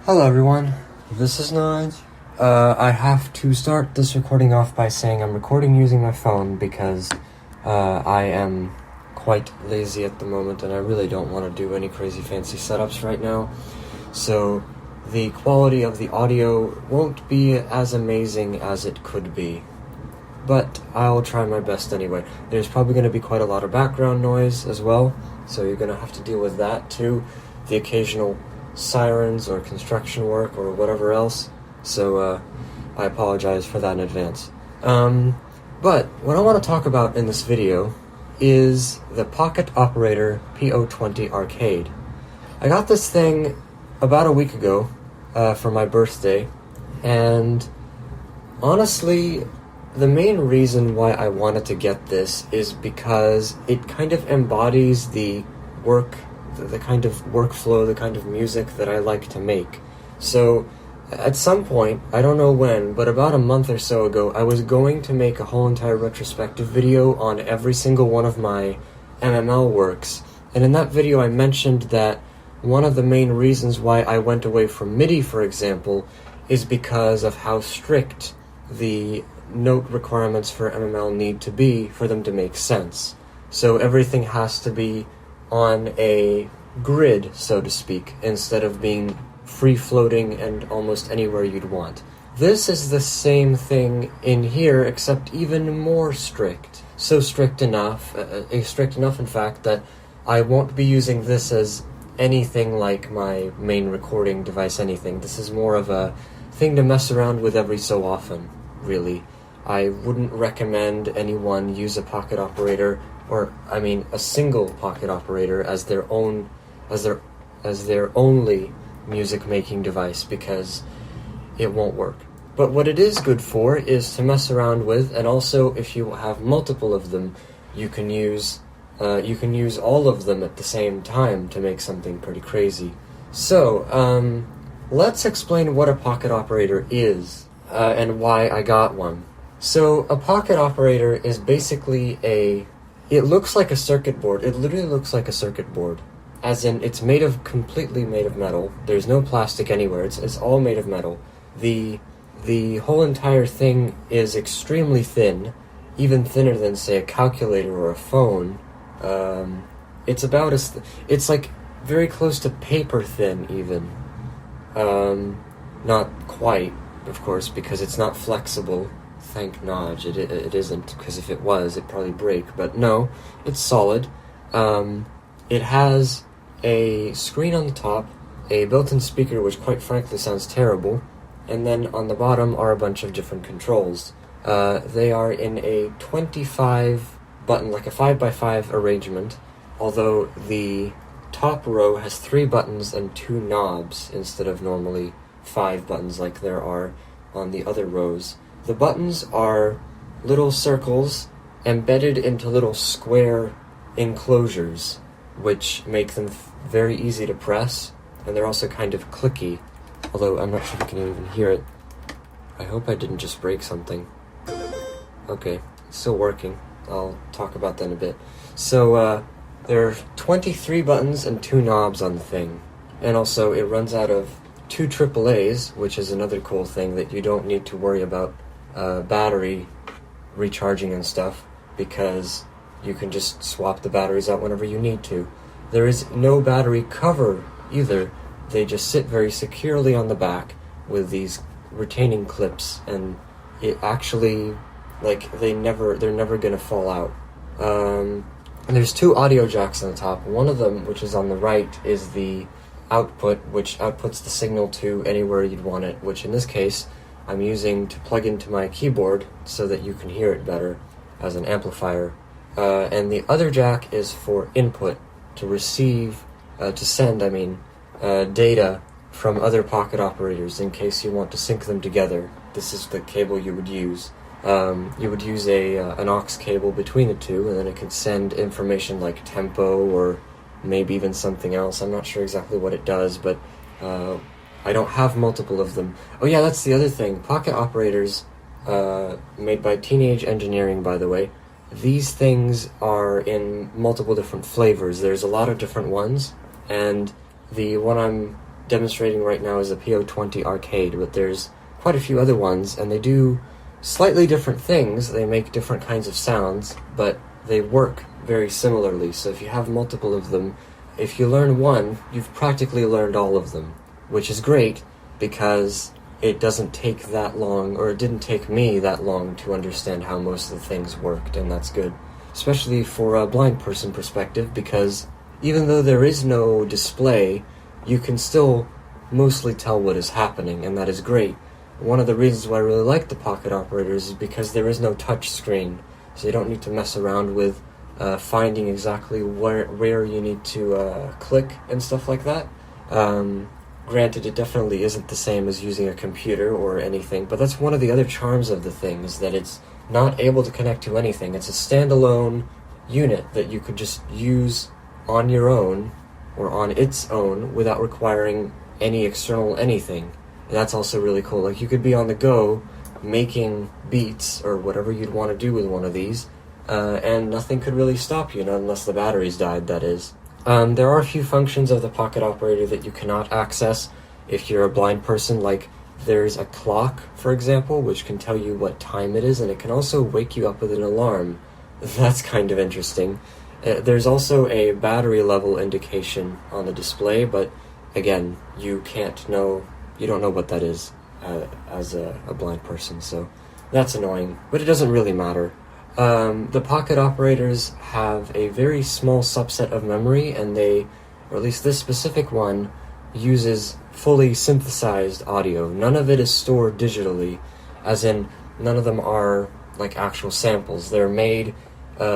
Hello everyone, this is Nige. I have to start this recording off by saying I'm recording using my phone because I am quite lazy at the moment and I really don't want to do any crazy fancy setups right now. So the quality of the audio won't be as amazing as it could be. But I'll try my best anyway. There's probably going to be quite a lot of background noise as well, so you're going to have to deal with that too. The occasional sirens or construction work or whatever else, so I apologize for that in advance. But what I want to talk about in this video is the Pocket Operator PO20 Arcade. I got this thing about a week ago for my birthday, and honestly, the main reason why I wanted to get this is because it kind of embodies the kind of workflow, the kind of music that I like to make. So at some point, I don't know when, but about a month or so ago, I was going to make a whole entire retrospective video on every single one of my MML works. And in that video, I mentioned that one of the main reasons why I went away from MIDI, for example, is because of how strict the note requirements for MML need to be for them to make sense. So everything has to be on a grid, so to speak, instead of being free-floating and almost anywhere you'd want. This is the same thing in here, except even more strict. So strict enough, in fact, that I won't be using this as anything like my main recording device, anything. This is more of a thing to mess around with every so often, really. I wouldn't recommend anyone use a Pocket Operator, or I mean a single Pocket Operator as their only music making device, because it won't work. But what it is good for is to mess around with, and also if you have multiple of them, you can use all of them at the same time to make something pretty crazy. So let's explain what a Pocket Operator is and why I got one. So a Pocket Operator is basically it looks like a circuit board. It literally looks like a circuit board. As in, it's completely made of metal. There's no plastic anywhere. It's all made of metal. The whole entire thing is extremely thin, even thinner than, say, a calculator or a phone. It's like very close to paper thin, even. Not quite, of course, because it's not flexible. Thank Nodge, it isn't, because if it was, it'd probably break, but no, it's solid. It has a screen on the top, a built-in speaker, which quite frankly sounds terrible, and then on the bottom are a bunch of different controls. They are in a 25 button, like a 5x5 arrangement, although the top row has 3 buttons and 2 knobs, instead of normally 5 buttons like there are on the other rows. The buttons are little circles embedded into little square enclosures, which make them very easy to press, and they're also kind of clicky, although I'm not sure if you can even hear it. I hope I didn't just break something. Okay, it's still working. I'll talk about that in a bit. So, there are 23 buttons and 2 knobs on the thing, and also it runs out of 2 AAAs, which is another cool thing that you don't need to worry about battery recharging and stuff, because you can just swap the batteries out whenever you need to. There is no battery cover either. They just sit very securely on the back with these retaining clips, and it actually, they're never gonna fall out. And there's 2 audio jacks on the top. One of them, which is on the right, is the output, which outputs the signal to anywhere you'd want it, which in this case I'm using to plug into my keyboard so that you can hear it better as an amplifier. And the other jack is for input, to send data from other Pocket Operators in case you want to sync them together. This is the cable you would use. You would use an aux cable between the two, and then it could send information like tempo or maybe even something else. I'm not sure exactly what it does, but I don't have multiple of them. Oh yeah, that's the other thing. Pocket Operators, made by Teenage Engineering, by the way, these things are in multiple different flavors. There's a lot of different ones, and the one I'm demonstrating right now is the PO20 Arcade, but there's quite a few other ones, and they do slightly different things. They make different kinds of sounds, but they work very similarly. So if you have multiple of them, if you learn one, you've practically learned all of them, which is great because it doesn't take that long, or it didn't take me that long to understand how most of the things worked, and that's good. Especially for a blind person perspective, because even though there is no display, you can still mostly tell what is happening, and that is great. One of the reasons why I really like the Pocket Operators is because there is no touch screen, so you don't need to mess around with finding exactly where you need to click and stuff like that. Granted, it definitely isn't the same as using a computer or anything, but that's one of the other charms of the thing, is that it's not able to connect to anything. It's a standalone unit that you could just use on your own, or on its own, without requiring any external anything. And that's also really cool. Like, you could be on the go, making beats, or whatever you'd want to do with one of these, and nothing could really stop you, unless the batteries died, that is. There are a few functions of the Pocket Operator that you cannot access if you're a blind person, like there's a clock, for example, which can tell you what time it is, and it can also wake you up with an alarm. That's kind of interesting. There's also a battery level indication on the display, but again, you don't know what that is as a blind person, so that's annoying, but it doesn't really matter. The Pocket Operators have a very small subset of memory, and or at least this specific one, uses fully synthesized audio. None of it is stored digitally, as in none of them are like actual samples. They're made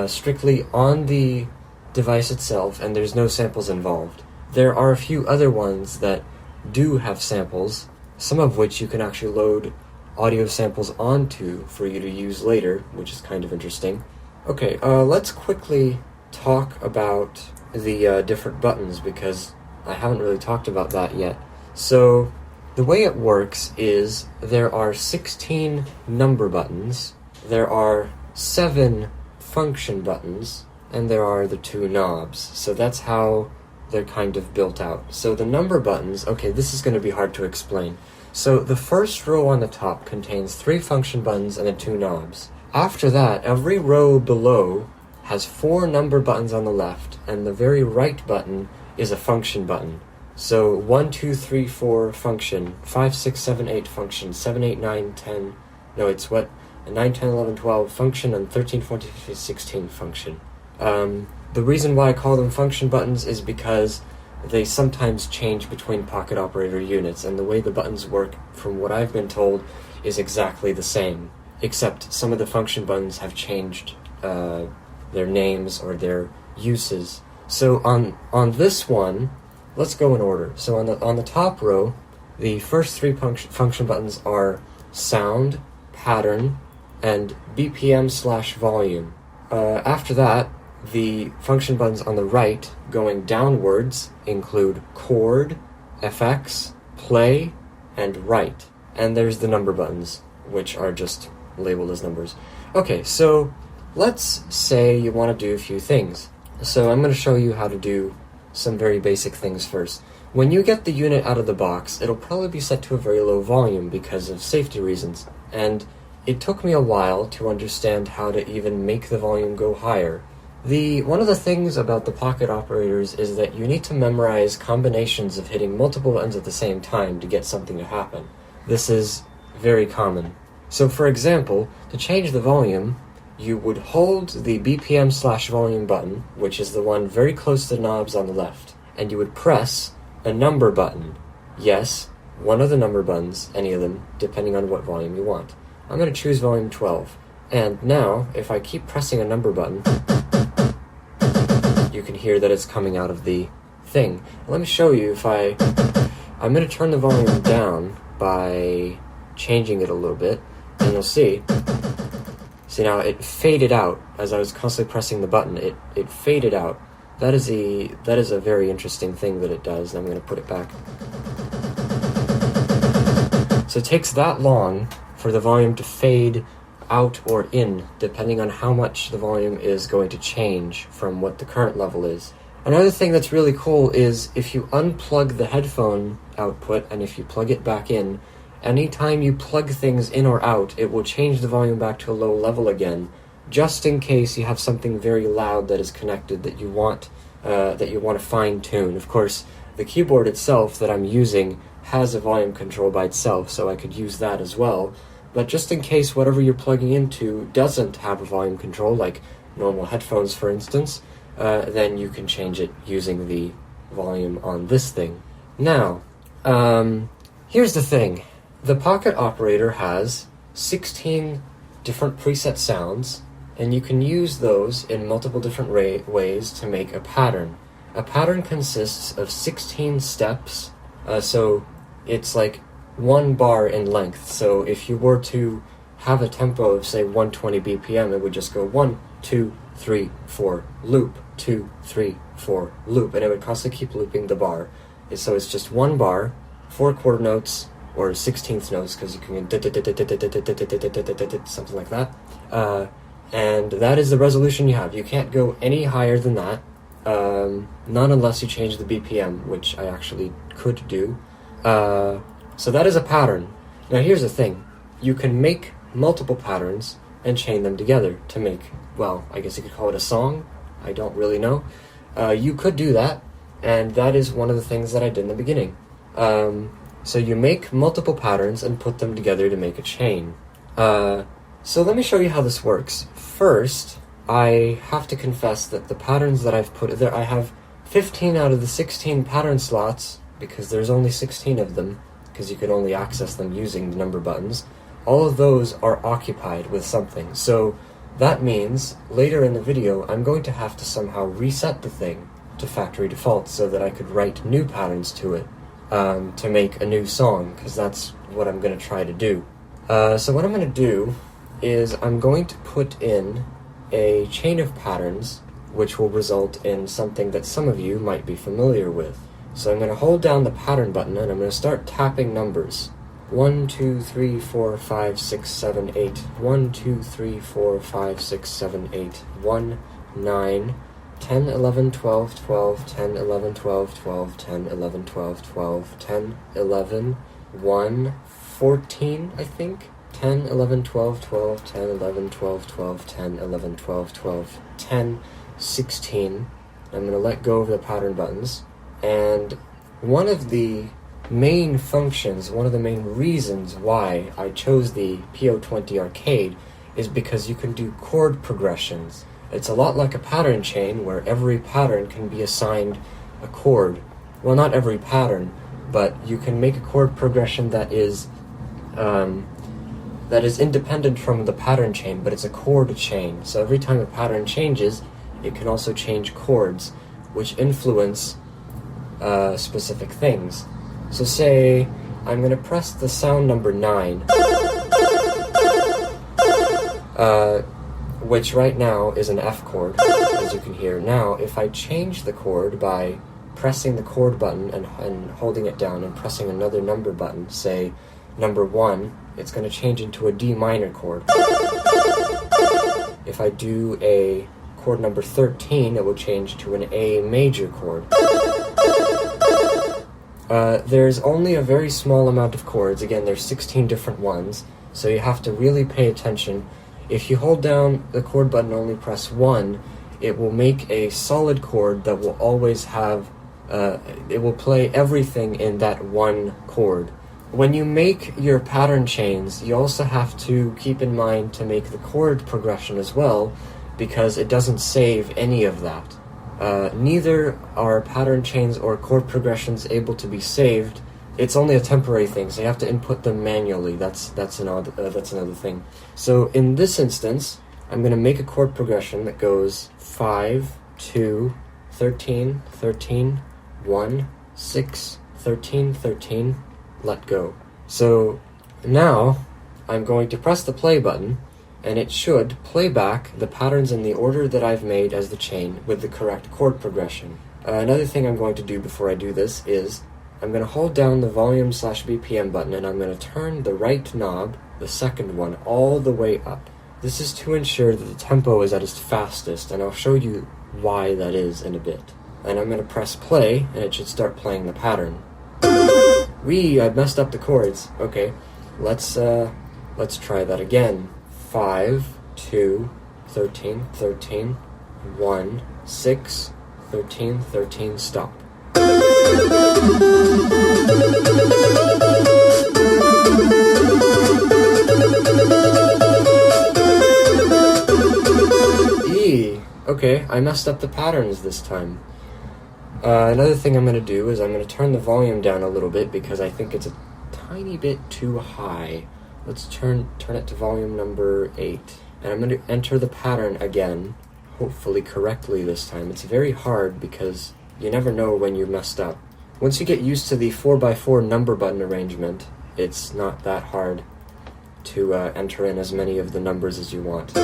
strictly on the device itself, and there's no samples involved. There are a few other ones that do have samples, some of which you can actually load audio samples onto for you to use later, which is kind of interesting. Okay, let's quickly talk about the different buttons, because I haven't really talked about that yet. So, the way it works is there are 16 number buttons, there are 7 function buttons, and there are the 2 knobs. So that's how they're kind of built out. So the number buttons, okay, this is going to be hard to explain. So the first row on the top contains 3 function buttons and the 2 knobs. After that, every row below has 4 number buttons on the left, and the very right button is a function button. So 1, 2, 3, 4 function, 5, 6, 7, 8 function, 7, 8, 9, 10, no, it's what? 9, 10, 11, 12 function, and 13, 14, 15, 16 function. The reason why I call them function buttons is because they sometimes change between Pocket Operator units, and the way the buttons work, from what I've been told, is exactly the same, except some of the function buttons have changed their names or their uses. So on this one, let's go in order. So on the top row, the first 3 function buttons are sound, pattern, and BPM/volume. After that, the function buttons on the right, going downwards, include chord, FX, play, and write. And there's the number buttons, which are just labeled as numbers. Okay, so let's say you want to do a few things. So I'm going to show you how to do some very basic things first. When you get the unit out of the box, it'll probably be set to a very low volume because of safety reasons. And it took me a while to understand how to even make the volume go higher. One of the things about the Pocket Operators is that you need to memorize combinations of hitting multiple buttons at the same time to get something to happen. This is very common. So for example, to change the volume, you would hold the BPM/volume button, which is the one very close to the knobs on the left, and you would press a number button. Yes, one of the number buttons, any of them, depending on what volume you want. I'm going to choose volume 12. And now, if I keep pressing a number button, you can hear that it's coming out of the thing. Let me show you I'm going to turn the volume down by changing it a little bit, and you'll see now it faded out as I was constantly pressing the button. It faded out. That is a very interesting thing that it does, and I'm going to put it back. So it takes that long for the volume to fade out or in, depending on how much the volume is going to change from what the current level is. Another thing that's really cool is if you unplug the headphone output and if you plug it back in, anytime you plug things in or out, it will change the volume back to a low level again, just in case you have something very loud that is connected that you want to fine-tune. Of course, the keyboard itself that I'm using has a volume control by itself, so I could use that as well. But just in case whatever you're plugging into doesn't have a volume control, like normal headphones for instance, then you can change it using the volume on this thing. Now, here's the thing. The Pocket Operator has 16 different preset sounds, and you can use those in multiple different ways to make a pattern. A pattern consists of 16 steps, so it's like one bar in length. So if you were to have a tempo of, say, 120 BPM, it would just go 1, 2, 3, 4, loop, 2, 3, 4, loop, and it would constantly keep looping the bar. So it's just one bar, 4 quarter notes, or 16th notes, because you can something like that. And that is the resolution you have. You can't go any higher than that, not unless you change the BPM, which I actually could do. So that is a pattern. Now here's the thing. You can make multiple patterns and chain them together to make, well, I guess you could call it a song. I don't really know. You could do that, and that is one of the things that I did in the beginning. So you make multiple patterns and put them together to make a chain. So let me show you how this works. First, I have to confess that the patterns that I've put there, I have 15 out of the 16 pattern slots, because there's only 16 of them, because you can only access them using the number buttons. All of those are occupied with something. So that means later in the video, I'm going to have to somehow reset the thing to factory default so that I could write new patterns to it to make a new song, because that's what I'm going to try to do. So what I'm going to do is I'm going to put in a chain of patterns which will result in something that some of you might be familiar with. So I'm going to hold down the pattern button and I'm going to start tapping numbers. 1, 2, 3, 4, 5, 6, 7, 8. 1, 2, 3, 4, 5, 6, 7, 8. 1, 9, 10, 11, 12, 12, 10, 11, 12, 12, 10, 11, 12, 12, 10, 11, 1, 14, I think. 10, 11, 12, 12, 10, 11, 12, 12, 10, 11, 12, 12, 10, 16. I'm going to let go of the pattern buttons. And one of the main functions, one of the main reasons why I chose the PO20 Arcade is because you can do chord progressions. It's a lot like a pattern chain where every pattern can be assigned a chord. Well, not every pattern, but you can make a chord progression that is independent from the pattern chain, but it's a chord chain. So every time a pattern changes, it can also change chords, which influence specific things. So say I'm going to press the sound number 9, which right now is an F chord, as you can hear. Now, if I change the chord by pressing the chord button and holding it down and pressing another number button, say number 1, it's going to change into a D minor chord. If I do a chord number 13, it will change to an A major chord. There's only a very small amount of chords. Again, there's 16 different ones, so you have to really pay attention. If you hold down the chord button and only press 1, it will make a solid chord that will always have, it will play everything in that one chord. When you make your pattern chains, you also have to keep in mind to make the chord progression as well, because it doesn't save any of that. Neither are pattern chains or chord progressions able to be saved. It's only a temporary thing, so you have to input them manually. That's another thing. So in this instance, I'm going to make a chord progression that goes 5, 2, 13, 13, 1, 6, 13, 13, let go. So now I'm going to press the play button, and it should play back the patterns in the order that I've made as the chain with the correct chord progression. Another thing I'm going to do before I do this is I'm going to hold down the volume/BPM button and I'm going to turn the right knob, the second one, all the way up. This is to ensure that the tempo is at its fastest, and I'll show you why that is in a bit. and I'm going to press play, and it should start playing the pattern. I messed up the chords. Okay, let's try that again. 5, 2, 13, 13, 1, 6, 13, 13, stop. E. Okay, I messed up the patterns this time. Another thing I'm going to do is I'm going to turn the volume down a little bit because I think it's a tiny bit too high. Let's turn it to volume number 8. And I'm going to enter the pattern again, hopefully correctly this time. It's very hard because you never know when you messed up. Once you get used to the 4x4 number button arrangement, it's not that hard to enter in as many of the numbers as you want.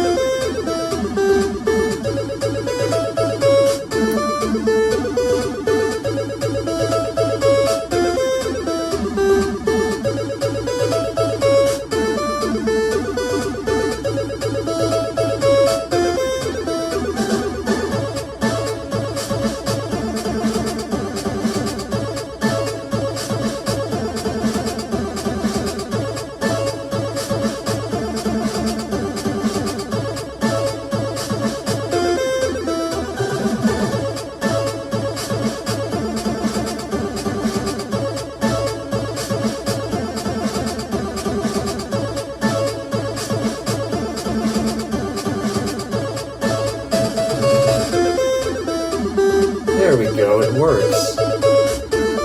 There we go, it works.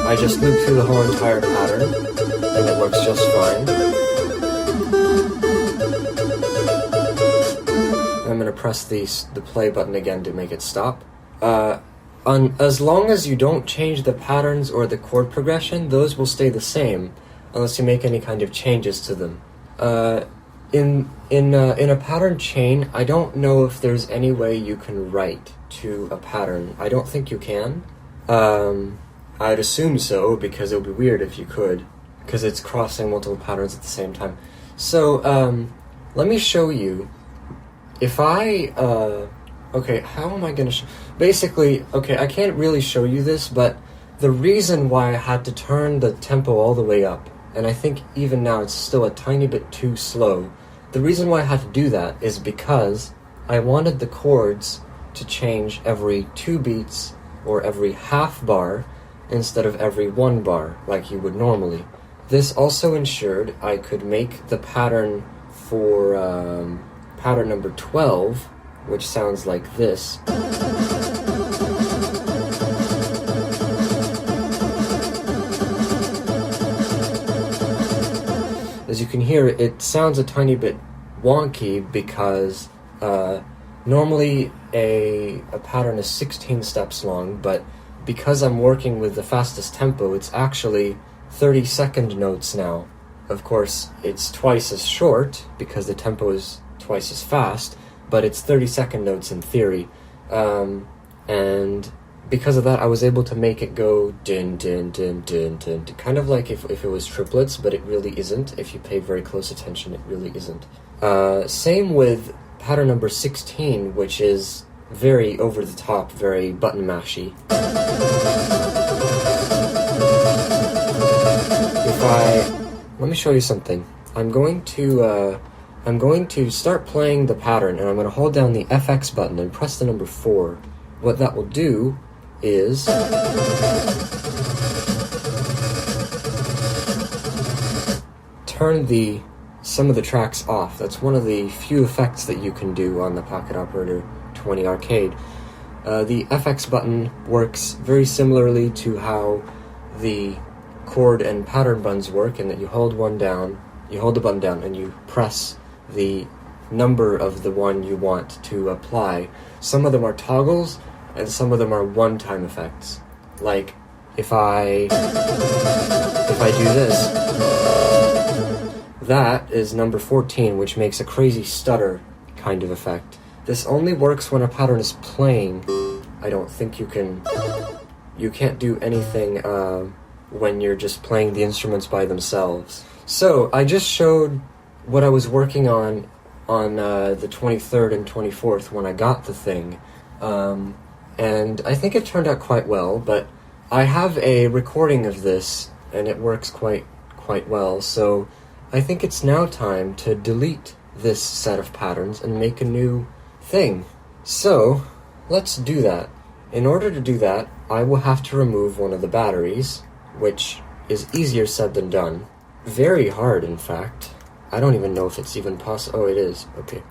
I just looped through the whole entire pattern, and it works just fine. I'm going to press the play button again to make it stop. As long as you don't change the patterns or the chord progression, those will stay the same, unless you make any kind of changes to them. In a pattern chain, I don't know if there's any way you can write to a pattern. I don't think you can. I'd assume so, because it would be weird if you could, because it's crossing multiple patterns at the same time. So, let me show you. If I, okay, how am I going to basically, okay, I can't really show you this, but the reason why I had to turn the tempo all the way up, and I think even now it's still a tiny bit too slow, the reason why I had to do that is because I wanted the chords to change every 2 beats or every half bar instead of every 1 bar like you would normally. This also ensured I could make the pattern for pattern number 12, which sounds like this. As you can hear, it sounds a tiny bit wonky because normally a pattern is 16 steps long, but because I'm working with the fastest tempo, it's actually 30-second notes now. Of course, it's twice as short because the tempo is twice as fast, but it's 30-second notes in theory. And because of that, I was able to make it go din, din, din, din, din, kind of like if it was triplets, but it really isn't. If you pay very close attention, it really isn't. Same with pattern number 16, which is very over the top, very button mashy. Let me show you something. I'm going to start playing the pattern, and I'm going to hold down the FX button and press the number 4. What that will do is turn some of the tracks off. That's one of the few effects that you can do on the Pocket Operator 20 Arcade. The FX button works very similarly to how the chord and pattern buttons work, in that you hold the button down, and you press the number of the one you want to apply. Some of them are toggles, and some of them are one-time effects. Like, if I do this, that is number 14, which makes a crazy stutter kind of effect. This only works when a pattern is playing. I don't think you can't do anything when you're just playing the instruments by themselves. So, I just showed what I was working on the 23rd and 24th when I got the thing. and I think it turned out quite well, but I have a recording of this, and it works quite well, so I think it's now time to delete this set of patterns and make a new thing. So, let's do that. In order to do that, I will have to remove one of the batteries, which is easier said than done. Very hard, in fact. I don't even know if it's even possible. Oh, it is. Okay.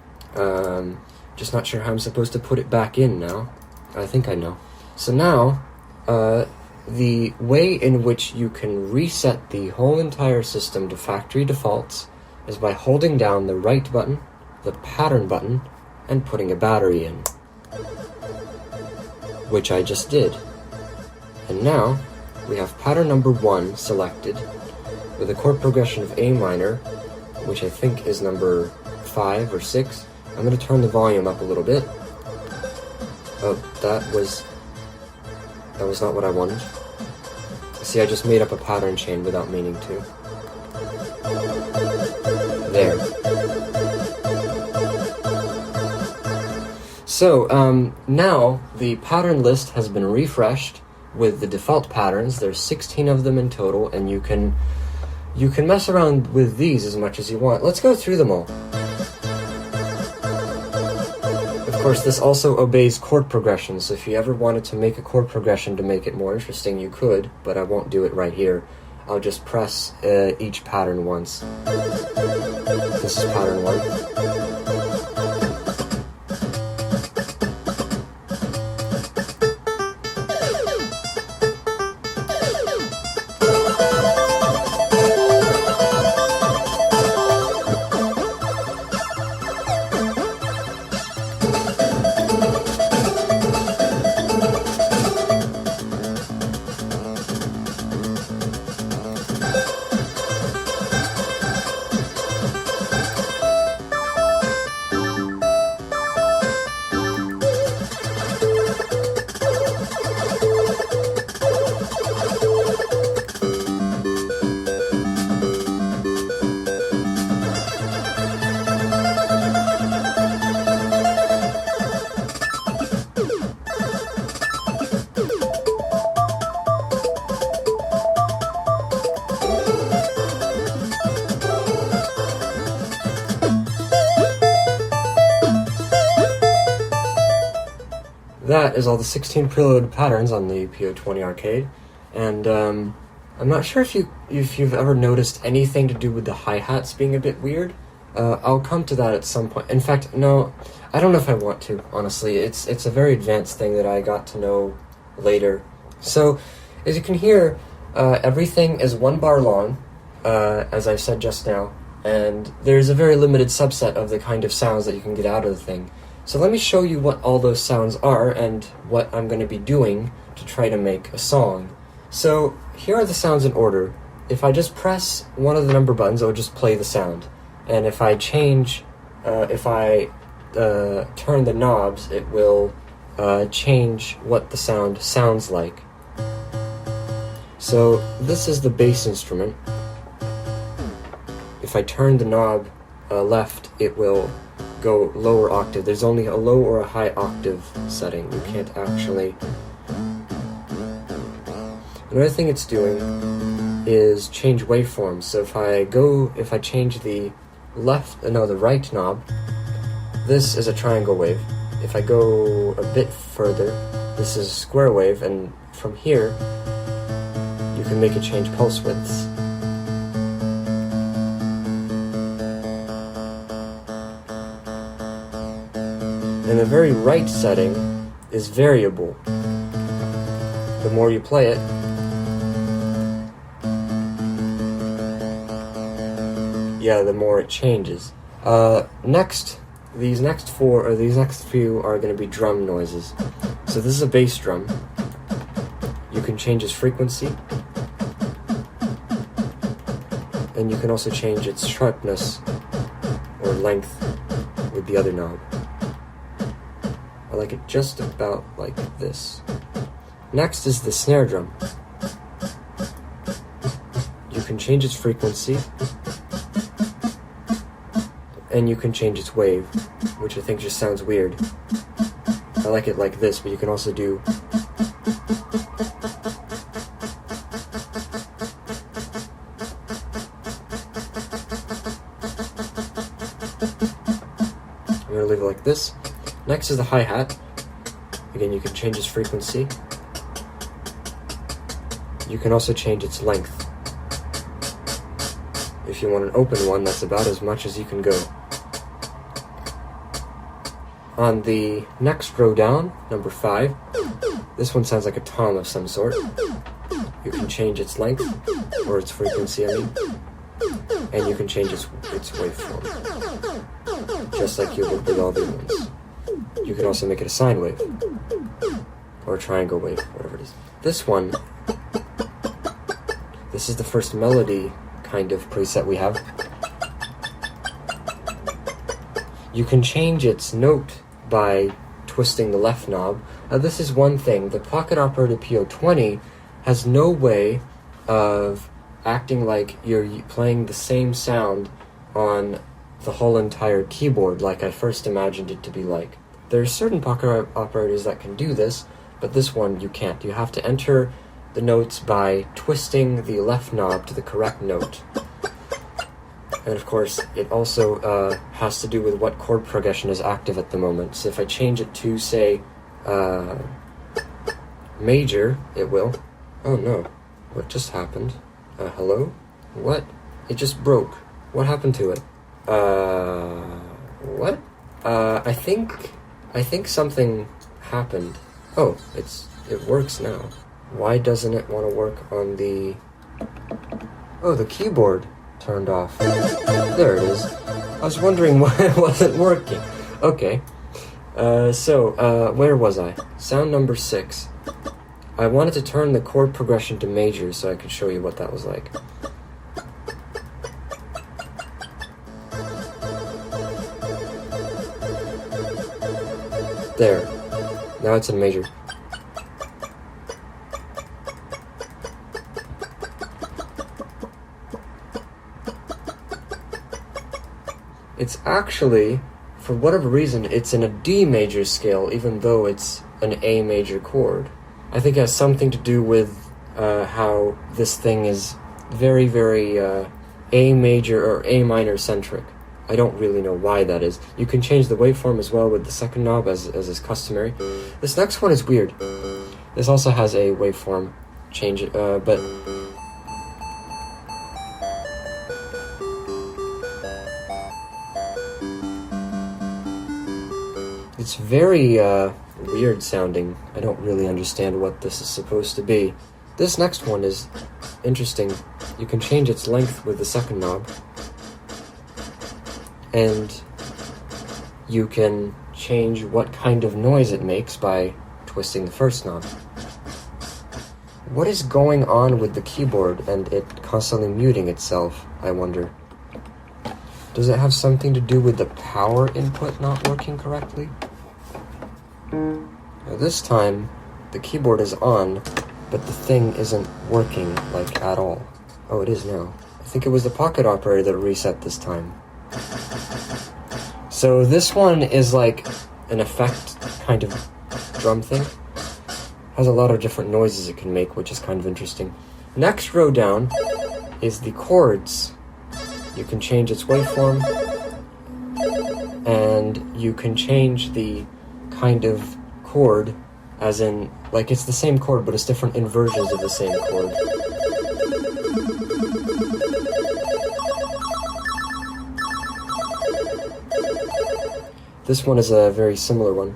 Just not sure how I'm supposed to put it back in now. I think I know. So now, the way in which you can reset the whole entire system to factory defaults is by holding down the right button, the pattern button, and putting a battery in. Which I just did. And now, we have pattern number 1 selected, with a chord progression of A minor, which I think is number 5 or 6. I'm going to turn the volume up a little bit. Oh, that was not what I wanted. See, I just made up a pattern chain without meaning to. There. So, now the pattern list has been refreshed with the default patterns. There's 16 of them in total, and you can mess around with these as much as you want. Let's go through them all. Of course, this also obeys chord progressions, so if you ever wanted to make a chord progression to make it more interesting, you could, but I won't do it right here. I'll just press each pattern once. This is pattern 1. That is all the 16 preloaded patterns on the PO20 Arcade, and I'm not sure if you've ever noticed anything to do with the hi-hats being a bit weird. I'll come to that at some point. In fact, no, I don't know if I want to, honestly. It's a very advanced thing that I got to know later. So, as you can hear, everything is 1 bar long, as I said just now, and there's a very limited subset of the kind of sounds that you can get out of the thing. So let me show you what all those sounds are and what I'm going to be doing to try to make a song. So here are the sounds in order. If I just press one of the number buttons, it'll just play the sound. And if I turn the knobs, it will change what the sound sounds like. So this is the bass instrument. If I turn the knob left, it will go lower octave. There's only a low or a high octave setting. You can't actually... Another thing it's doing is change waveforms. So if I change the right knob, this is a triangle wave. If I go a bit further, this is a square wave, and from here, you can make it change pulse widths. And the very right setting is variable. The more you play it, the more it changes. Next, these next few are going to be drum noises. So this is a bass drum. You can change its frequency, and you can also change its sharpness or length with the other knob. I like it just about like this. Next is the snare drum. You can change its frequency, and you can change its wave, which I think just sounds weird. I like it like this, but you can also do... I'm going to leave it like this. Next is the hi-hat. Again, you can change its frequency. You can also change its length. If you want an open one, that's about as much as you can go. On the next row down, number 5, this one sounds like a tom of some sort. You can change its length, or its frequency, I mean, and you can change its waveform, just like you would with all the other ones. You can also make it a sine wave, or a triangle wave, whatever it is. This one, this is the first melody kind of preset we have. You can change its note by twisting the left knob. Now this is one thing, the Pocket Operator PO20 has no way of acting like you're playing the same sound on the whole entire keyboard like I first imagined it to be like. There are certain Pocket Operators that can do this, but this one you can't. You have to enter the notes by twisting the left knob to the correct note. And of course, it also has to do with what chord progression is active at the moment. So if I change it to, say, major, it will. Oh no, what just happened? Hello? What? It just broke. What happened to it? What? I think something happened. Oh, it works now. Why doesn't it want to work on the... Oh, the keyboard turned off. There it is. I was wondering why it wasn't working. Okay. Where was I? Sound number 6. I wanted to turn the chord progression to major so I could show you what that was like. There. Now it's in major. It's actually, for whatever reason, it's in a D major scale, even though it's an A major chord. I think it has something to do with how this thing is very, very A major or A minor centric. I don't really know why that is. You can change the waveform as well with the second knob, as is customary. This next one is weird. This also has a waveform change, but... It's very weird sounding. I don't really understand what this is supposed to be. This next one is interesting. You can change its length with the second knob. And you can change what kind of noise it makes by twisting the first knob. What is going on with the keyboard and it constantly muting itself, I wonder? Does it have something to do with the power input not working correctly? Now this time, the keyboard is on, but the thing isn't working, like, at all. Oh, it is now. I think it was the Pocket Operator that reset this time. So this one is like an effect kind of drum thing. Has a lot of different noises it can make, which is kind of interesting. Next row down is the chords. You can change its waveform, and you can change the kind of chord, as in, like, it's the same chord, but it's different inversions of the same chord. This one is a very similar one,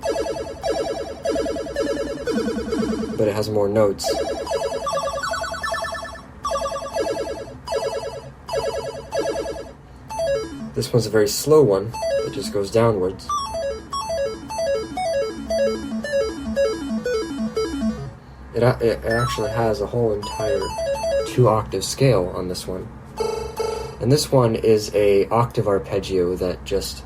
but it has more notes. This one's a very slow one. It just goes downwards. It actually has a whole entire 2-octave scale on this one. And this one is a octave arpeggio that just...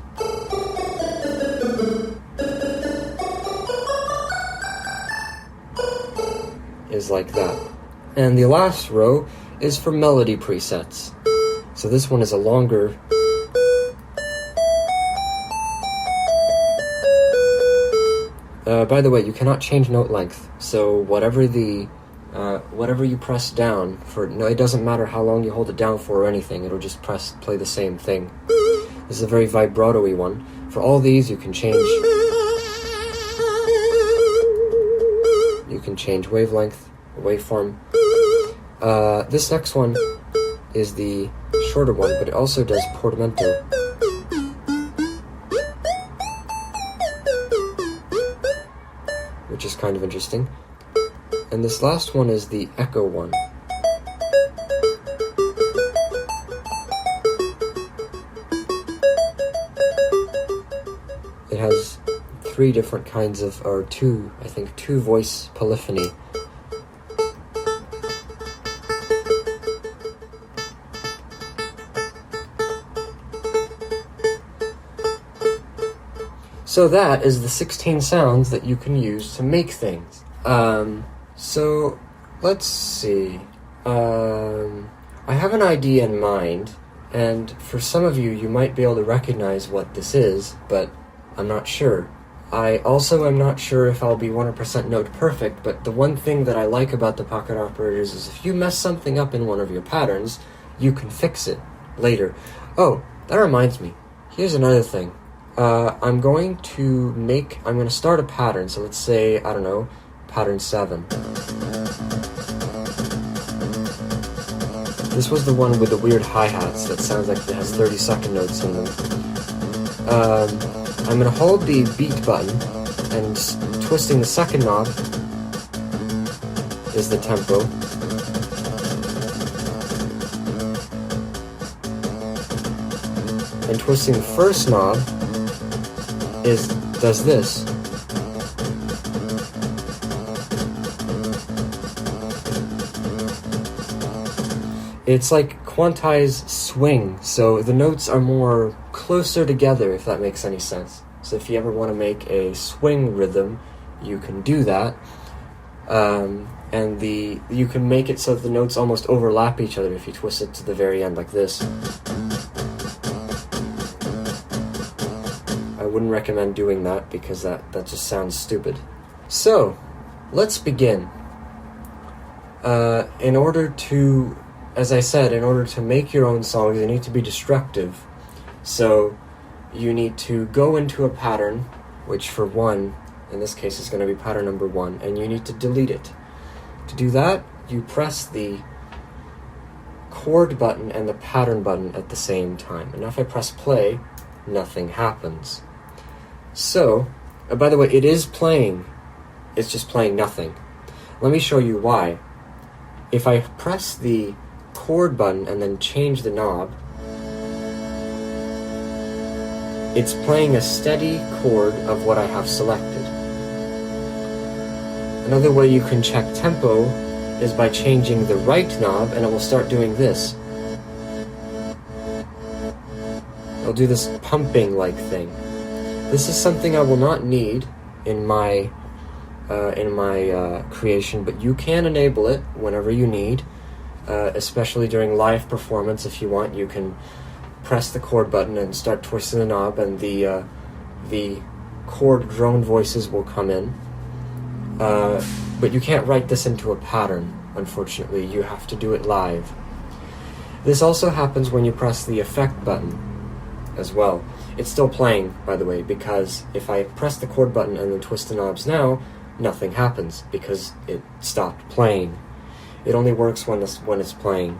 is like that. And the last row is for melody presets. So this one is a longer... By the way, you cannot change note length, so whatever you press down for, no, it doesn't matter how long you hold it down for or anything, it'll just play the same thing. This is a very vibrato-y one. For all these, you can change wavelength, waveform. This next one is the shorter one, but it also does portamento. Which is kind of interesting. And this last one is the echo one. It has three different kinds of, or two voice polyphony. So that is the 16 sounds that you can use to make things. So let's see. I have an idea in mind, and for some of you, you might be able to recognize what this is, but I'm not sure. I also am not sure if I'll be 100% note perfect, but the one thing that I like about the Pocket Operators is if you mess something up in one of your patterns, you can fix it later. Oh, that reminds me. Here's another thing. I'm going to start a pattern, so let's say, I don't know, pattern 7. This was the one with the weird hi-hats that sounds like it has 30-second notes in them. I'm going to hold the beat button, and twisting the second knob is the tempo. And twisting the first knob does this. It's like quantized swing, so the notes are more closer together, if that makes any sense. So if you ever want to make a swing rhythm, you can do that. And you can make it so that the notes almost overlap each other if you twist it to the very end like this. I wouldn't recommend doing that because that just sounds stupid. So, let's begin. As I said, in order to make your own songs, you need to be destructive. So, you need to go into a pattern, which for one, in this case is going to be pattern number 1, and you need to delete it. To do that, you press the chord button and the pattern button at the same time. And now if I press play, nothing happens. So, by the way, it is playing. It's just playing nothing. Let me show you why. If I press the chord button and then change the knob, it's playing a steady chord of what I have selected. Another way you can check tempo is by changing the right knob, and it will start doing this. It'll do this pumping-like thing. This is something I will not need in my creation, but you can enable it whenever you need, especially during live performance. If you want, you can press the chord button and start twisting the knob, and the chord drone voices will come in. But you can't write this into a pattern, unfortunately. You have to do it live. This also happens when you press the effect button as well. It's still playing, by the way, because if I press the chord button and then twist the knobs now, nothing happens because it stopped playing. It only works when it's playing.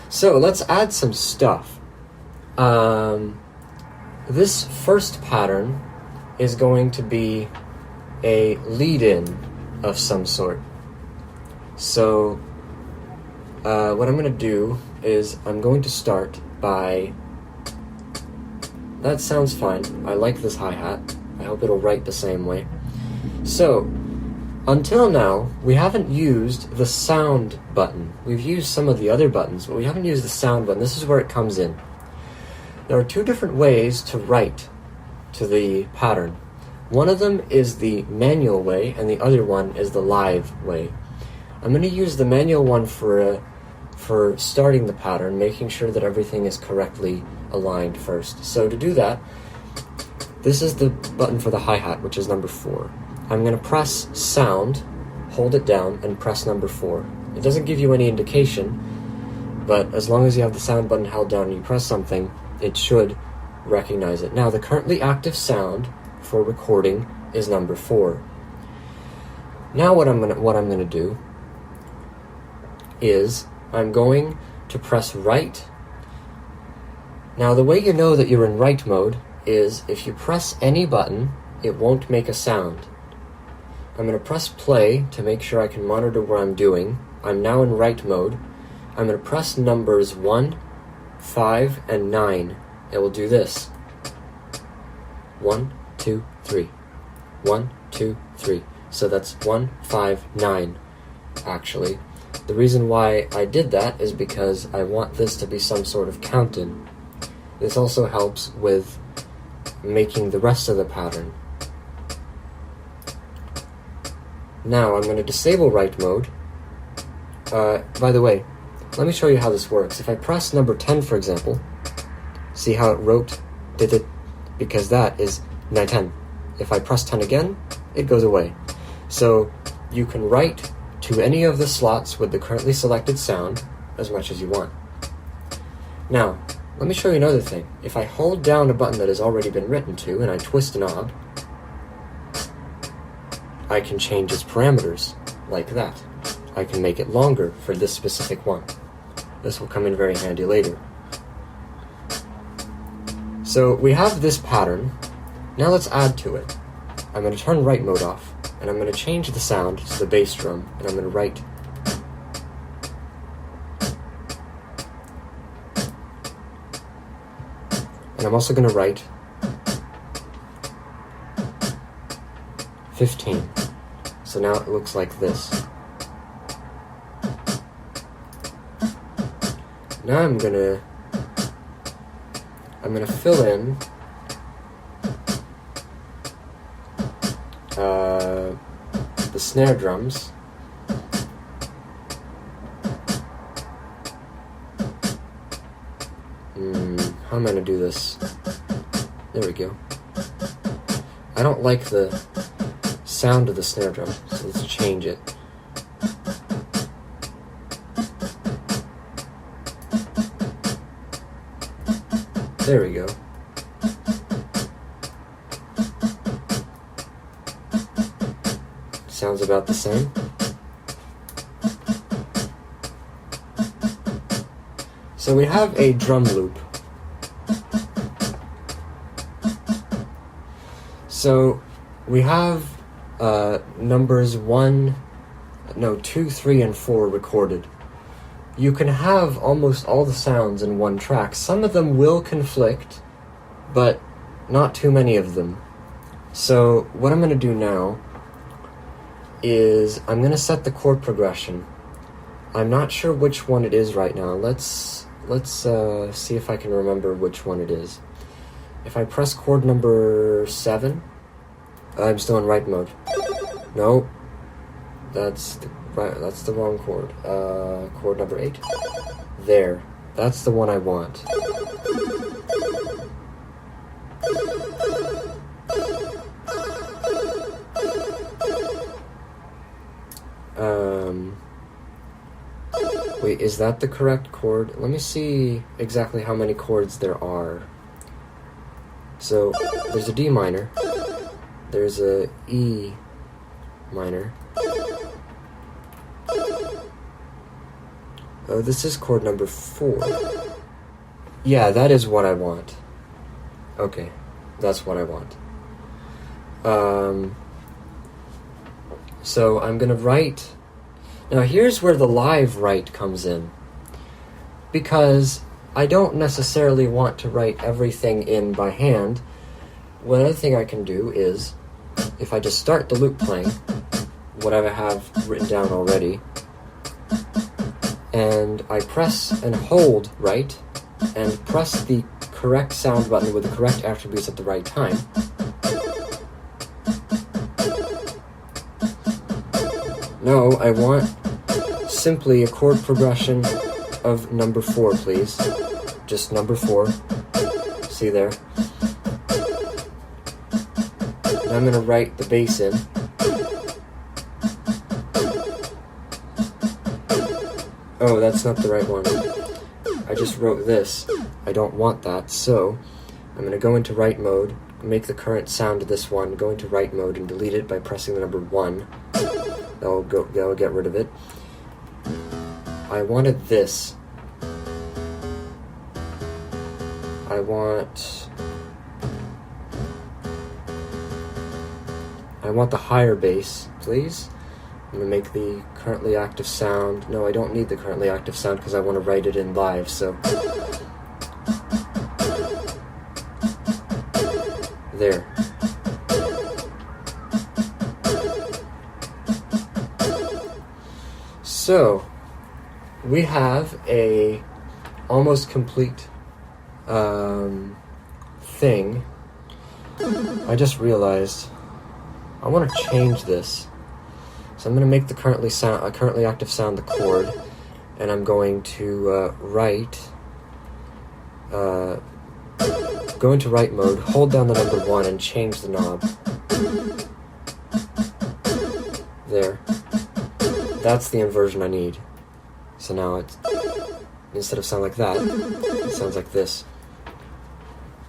So let's add some stuff. This first pattern is going to be a lead-in of some sort. So what I'm going to do is I'm going to start by... That sounds fine. I like this hi-hat. I hope it'll write the same way. So, until now, we haven't used the sound button. We've used some of the other buttons, but we haven't used the sound button. This is where it comes in. There are two different ways to write to the pattern. One of them is the manual way, and the other one is the live way. I'm going to use the manual one for starting the pattern, making sure that everything is correctly aligned first. So to do that, this is the button for the hi-hat, which is number 4. I'm going to press sound, hold it down, and press number 4. It doesn't give you any indication, but as long as you have the sound button held down and you press something, it should recognize it. Now, the currently active sound for recording is number 4. Now what I'm gonna do is I'm going to press right. Now, the way you know that you're in write mode is if you press any button, it won't make a sound. I'm going to press play to make sure I can monitor what I'm doing. I'm now in write mode. I'm going to press numbers 1, 5, and 9. It will do this. 1, 2, 3. 1, 2, 3. So that's 1, 5, 9, actually. The reason why I did that is because I want this to be some sort of count-in. This also helps with making the rest of the pattern. Now I'm going to disable write mode. By the way, let me show you how this works. If I press number 10, for example, see how it did it, because that is 10. If I press 10 again, it goes away. So you can write to any of the slots with the currently selected sound as much as you want. Now, let me show you another thing. If I hold down a button that has already been written to and I twist a knob, I can change its parameters like that. I can make it longer for this specific one. This will come in very handy later. So we have this pattern. Now let's add to it. I'm going to turn write mode off, and I'm going to change the sound to the bass drum, and I'm going to write. And I'm also going to write 15. So now it looks like this. Now I'm gonna fill in the snare drums. How am I gonna do this? There we go. I don't like the sound of the snare drum, so let's change it. There we go. Sounds about the same. So we have a drum loop. So we have numbers 2, 3, and 4 recorded. You can have almost all the sounds in one track. Some of them will conflict, but not too many of them. So what I'm going to do now is I'm going to set the chord progression. I'm not sure which one it is right now. Let's see if I can remember which one it is. If I press chord number 7, I'm still in write mode. No, that's the wrong chord. Chord number 8. There, that's the one I want. Wait, is that the correct chord? Let me see exactly how many chords there are. So, there's a D minor, there's a E minor. Oh, this is chord number 4. Yeah, that is what I want. Okay, that's what I want. So I'm gonna write. Now here's where the live write comes in, because I don't necessarily want to write everything in by hand. One other thing I can do is, if I just start the loop playing, what I have written down already, and I press and hold right, and press the correct sound button with the correct attributes at the right time. No, I want simply a chord progression of number 4, please. Just number 4. See there? Now I'm going to write the bass in. Oh, that's not the right one. I just wrote this. I don't want that, so I'm going to go into write mode, make the current sound of this one, go into write mode and delete it by pressing the number 1. That'll get rid of it. I wanted this. I want the higher bass, please. I'm going to make the currently active sound. No, I don't need the currently active sound because I want to write it in live, so. There. So, we have a almost complete thing. I just realized I want to change this. So I'm going to make the currently active sound the chord, and I'm going to go into write mode, hold down the number 1, and change the knob. There. That's the inversion I need. So now it's, instead of sound like that, it sounds like this.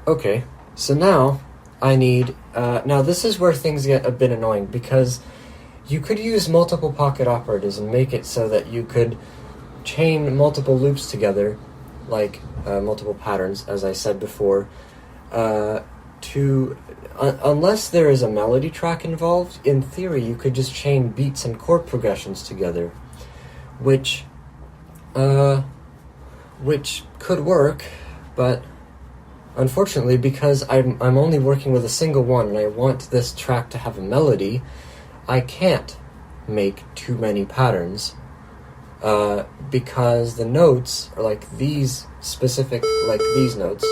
Okay, so now I need, now this is where things get a bit annoying, because you could use multiple pocket operators and make it so that you could chain multiple loops together, like multiple patterns, as I said before, unless there is a melody track involved. In theory, you could just chain beats and chord progressions together, which could work, but unfortunately, because I'm only working with a single one and I want this track to have a melody, I can't make too many patterns, because the notes are like these specific, like these notes.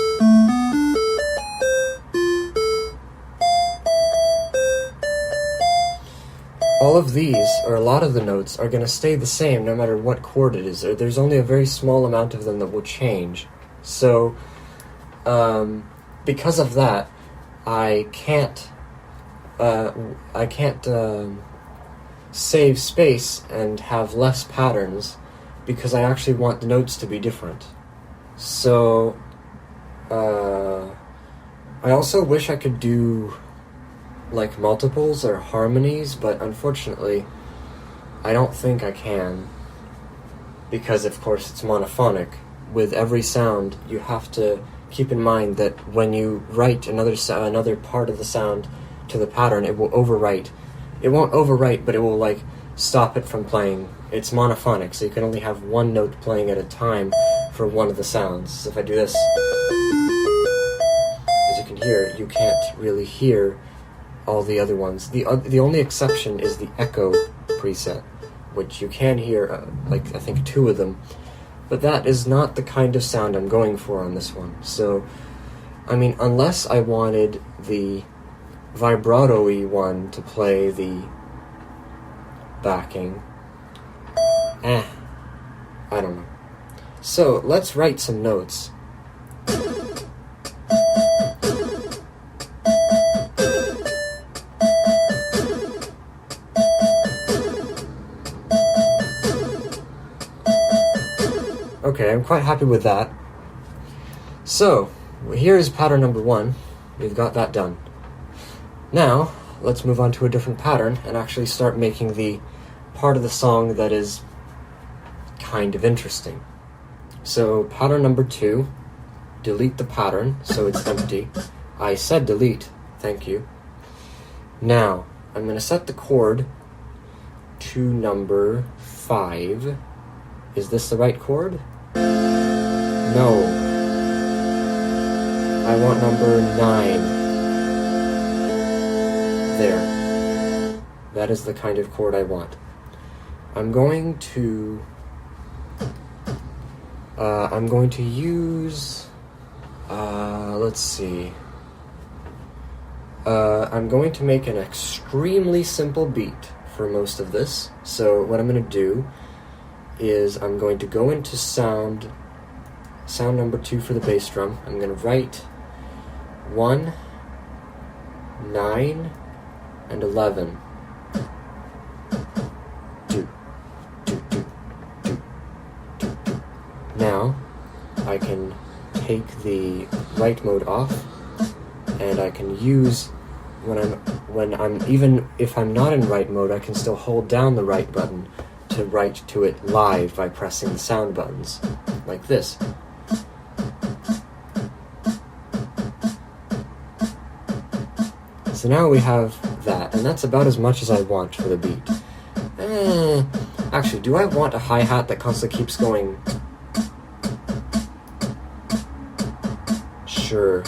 All of these, or a lot of the notes, are going to stay the same no matter what chord it is. There's only a very small amount of them that will change. So, because of that, I can't save space and have less patterns, because I actually want the notes to be different. So, I also wish I could do like multiples or harmonies, but unfortunately I don't think I can, because of course it's monophonic. With every sound, you have to keep in mind that when you write another part of the sound to the pattern, it will overwrite. It won't overwrite, but it will like stop it from playing. It's monophonic, so you can only have one note playing at a time for one of the sounds. So if I do this, as you can hear, you can't really hear all the other ones. The only exception is the echo preset, which you can hear, like I think 2 of them, but that is not the kind of sound I'm going for on this one. So, I mean, unless I wanted the vibrato-y one to play the backing, I don't know. So, let's write some notes. Okay, I'm quite happy with that. So, here's pattern number 1. We've got that done. Now, let's move on to a different pattern and actually start making the part of the song that is kind of interesting. So, pattern number 2, delete the pattern so it's empty. I said delete, thank you. Now, I'm going to set the chord to number 5. Is this the right chord? No. I want number 9. There. That is the kind of chord I want. I'm going to use, let's see. I'm going to make an extremely simple beat for most of this. So what I'm going to do is I'm going to go into sound number 2 for the bass drum. I'm going to write 1, 9, and 11. 2, 2, 2, 2. take the write mode off, and I can use even if I'm not in write mode, I can still hold down the write button to write to it live by pressing the sound buttons, like this. So now we have that, and that's about as much as I want for the beat. Actually, do I want a hi-hat that constantly keeps going? Sure.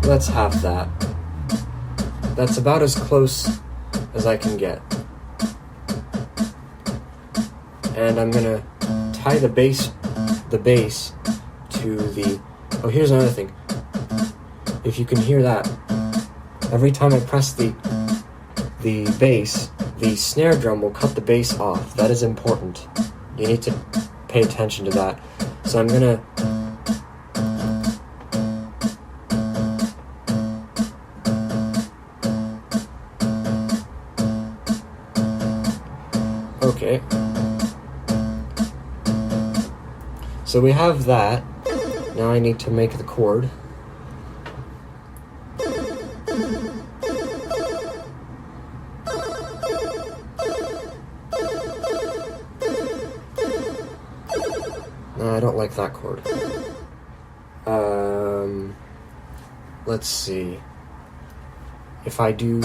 Let's have that. That's about as close as I can get. And I'm gonna tie the bass to the... Oh, here's another thing. If you can hear that, every time I press the bass, the snare drum will cut the bass off. That is important. You need to pay attention to that. So I'm gonna... Okay. So we have that. Now I need to make the chord. No, I don't like that chord. Let's see. If I do...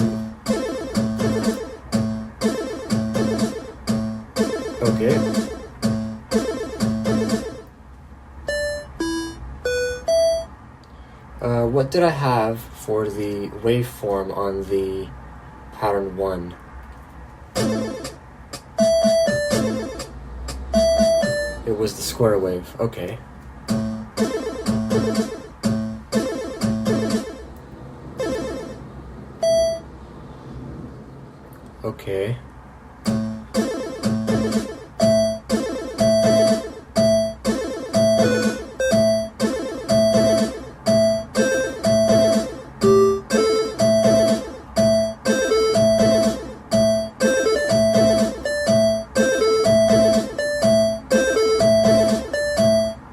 Okay. What did I have for the waveform on the pattern 1? It was the square wave. Okay. Okay.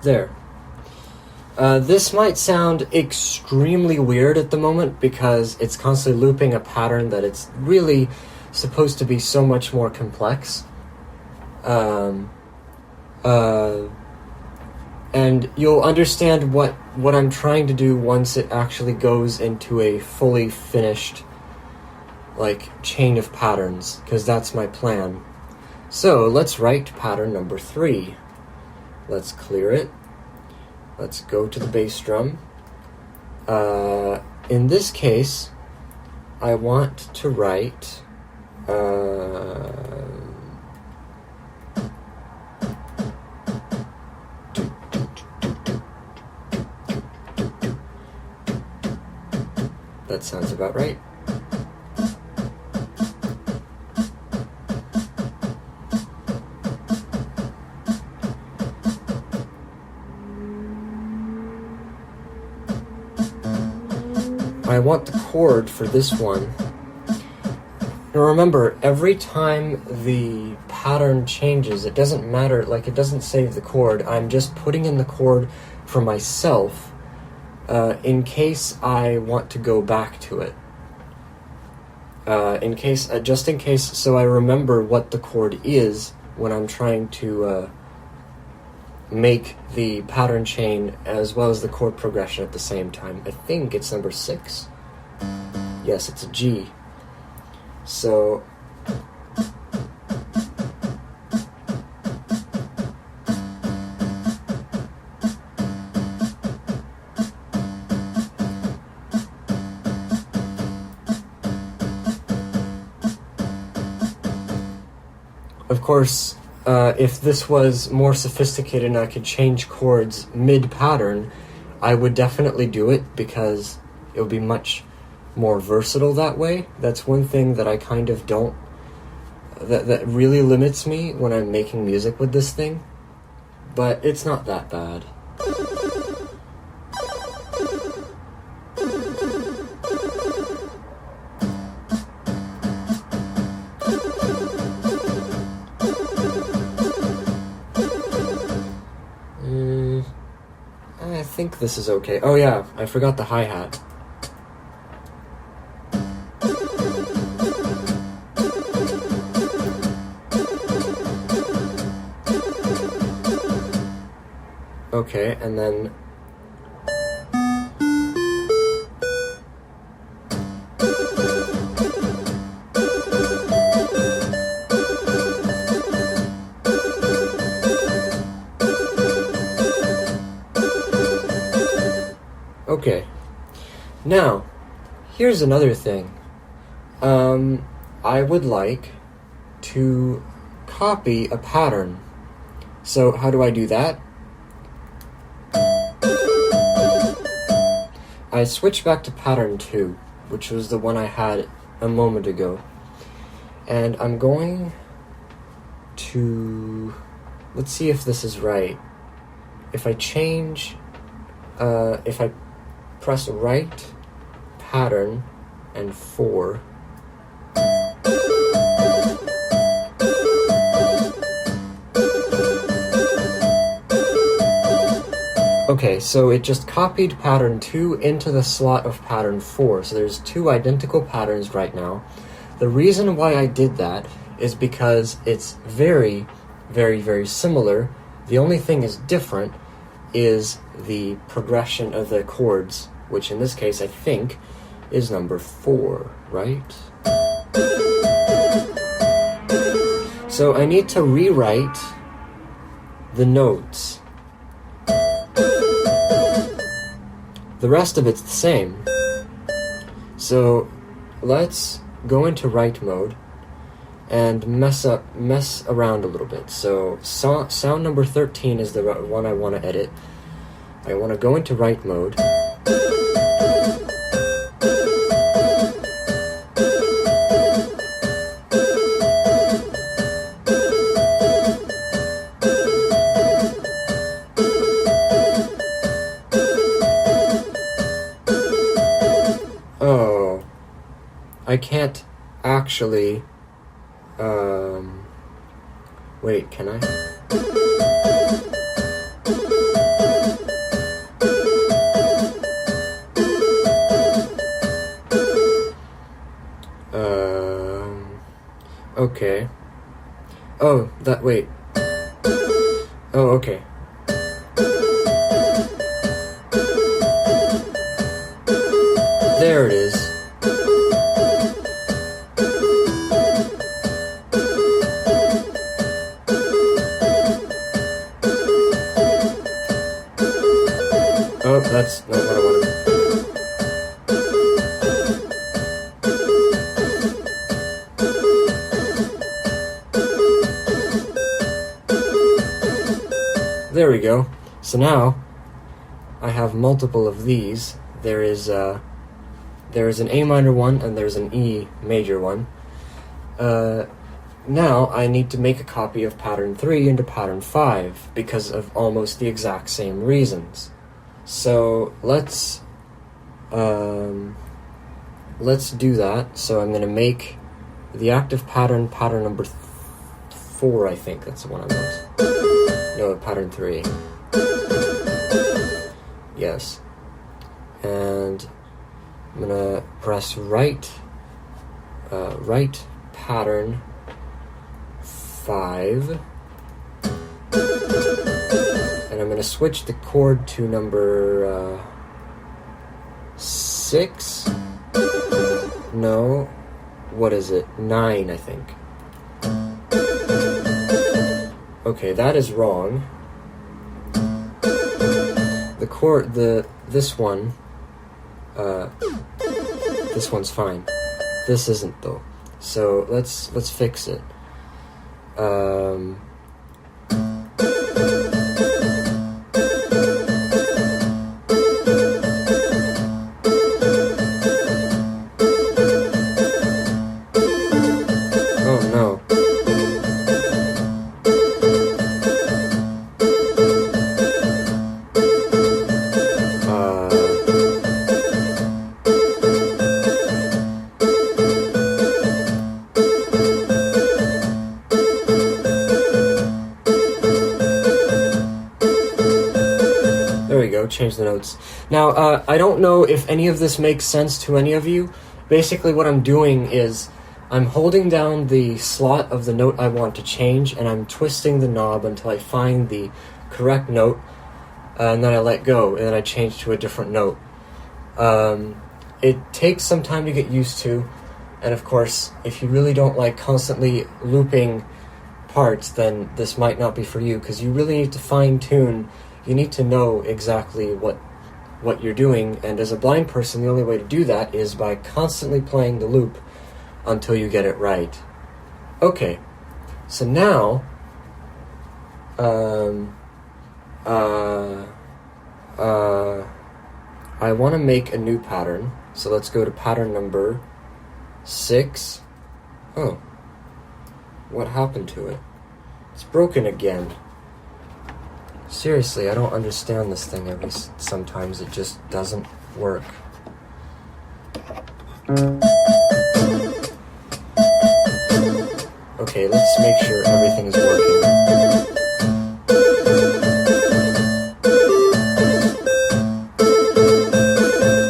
There. This might sound extremely weird at the moment because it's constantly looping a pattern that it's really supposed to be so much more complex. And you'll understand what I'm trying to do once it actually goes into a fully finished, like, chain of patterns, because that's my plan. So, let's write pattern number 3. Let's clear it. Let's go to the bass drum. In this case, I want to write... That sounds about right. I want the chord for this one. Now remember, every time the pattern changes, it doesn't matter, like it doesn't save the chord. I'm just putting in the chord for myself in case I want to go back to it. Just in case, so I remember what the chord is when I'm trying to make the pattern chain as well as the chord progression at the same time. I think it's number 6. Yes, it's a G. So of course, if this was more sophisticated and I could change chords mid-pattern, I would definitely do it because it would be much more versatile that way. That's one thing that I kind of don't... That really limits me when I'm making music with this thing. But it's not that bad. think this is okay. Oh yeah, I forgot the hi-hat. Okay, and then okay. Now, here's another thing. I would like to copy a pattern. So how do I do that? I switch back to pattern 2, which was the one I had a moment ago. And I'm going to... let's see if this is right. If I change... if I press right pattern and 4... Okay, so it just copied pattern 2 into the slot of pattern 4. So there's 2 identical patterns right now. The reason why I did that is because it's very, very, very similar. The only thing is different is the progression of the chords, which in this case I think is number 4, right? So I need to rewrite the notes. The rest of it's the same. So let's go into write mode and mess around a little bit. So sound number 13 is the one I want to edit. I want to go into write mode. Oh, I can't actually, wait, can I? Okay. Oh, wait. Oh, okay. There it is. Oh, that's not what I wanted. There we go. So now I have multiple of these. There is an A minor one and there's an E major one. Now I need to make a copy of pattern 3 into pattern 5 because of almost the exact same reasons. So let's do that. So I'm going to make the active pattern number 4, I think that's the one I want. No, pattern 3. Yes. And I'm gonna press right pattern 5, and I'm gonna switch the chord to number 6. No, what is it? 9, I think. Okay, that is wrong. The chord, this one. This one's fine. This isn't though. So let's fix it. Oh no. go, change the notes. Now, I don't know if any of this makes sense to any of you. Basically what I'm doing is I'm holding down the slot of the note I want to change, and I'm twisting the knob until I find the correct note, and then I let go, and then I change to a different note. It takes some time to get used to, and of course, if you really don't like constantly looping parts, then this might not be for you, because you really need to fine-tune. You need to know exactly what you're doing, and as a blind person, the only way to do that is by constantly playing the loop until you get it right. Okay, so now I want to make a new pattern, so let's go to pattern number 6. Oh, what happened to it? It's broken again. Seriously, I don't understand this thing. Sometimes it just doesn't work. Okay, let's make sure everything is working.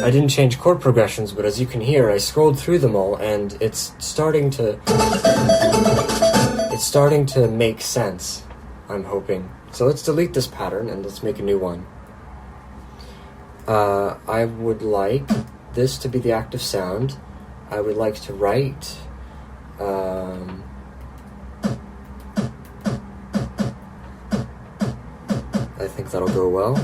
I didn't change chord progressions, but as you can hear, I scrolled through them all, and it's starting to make sense, I'm hoping. So let's delete this pattern, and let's make a new one. I would like this to be the active sound. I would like to write I think that'll go well.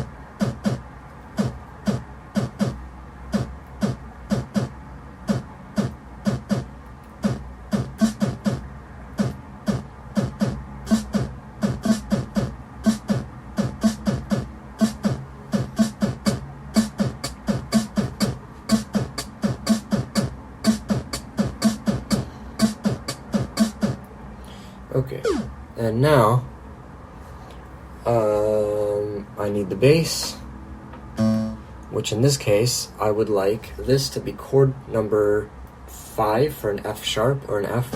Okay, and now I need the bass, which in this case I would like this to be chord number 5 for an F sharp or an F.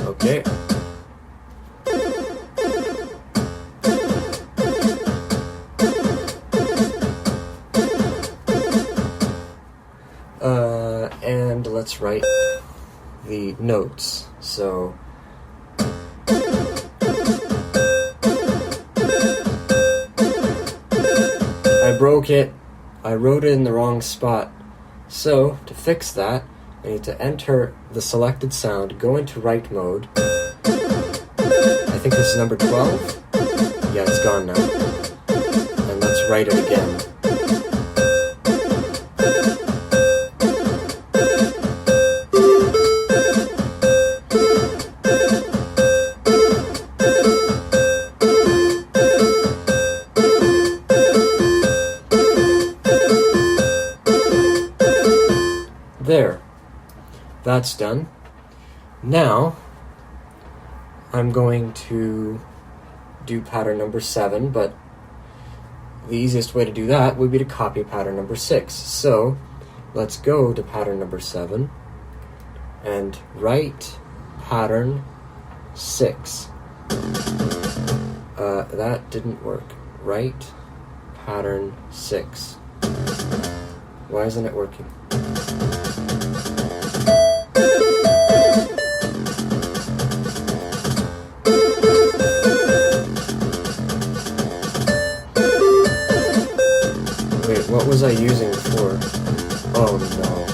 Okay. And let's write the notes. So I broke it. I wrote it in the wrong spot. So to fix that, I need to enter the selected sound, go into write mode. I think this is number 12. Yeah, it's gone now. And let's write it again. There, that's done. Now, I'm going to do pattern number 7, but the easiest way to do that would be to copy pattern number 6. So, let's go to pattern number 7 and write pattern 6. That didn't work. Write pattern 6. Why isn't it working? Wait, what was I using before? Oh no.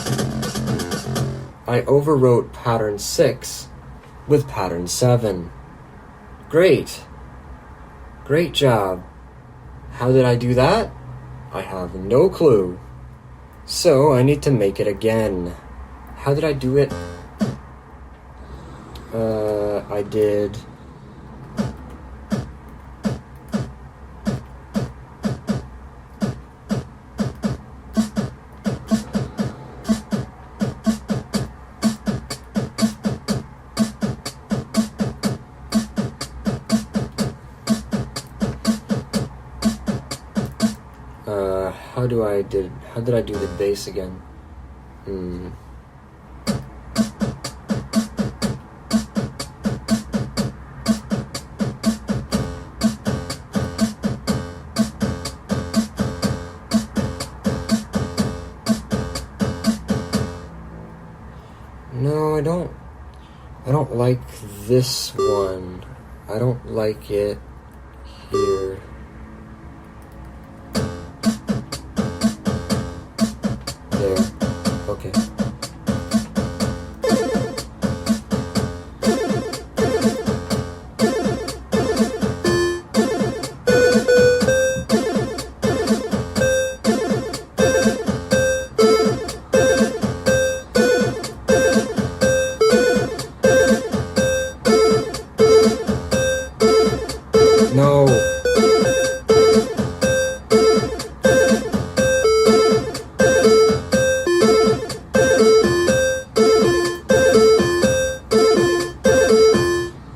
I overwrote pattern 6 with pattern 7. Great. Great job. How did I do that? I have no clue. So I need to make it again. How did I do it? I did... How did I do the bass again? No, I don't like this one. I don't like it here. There. Okay. No.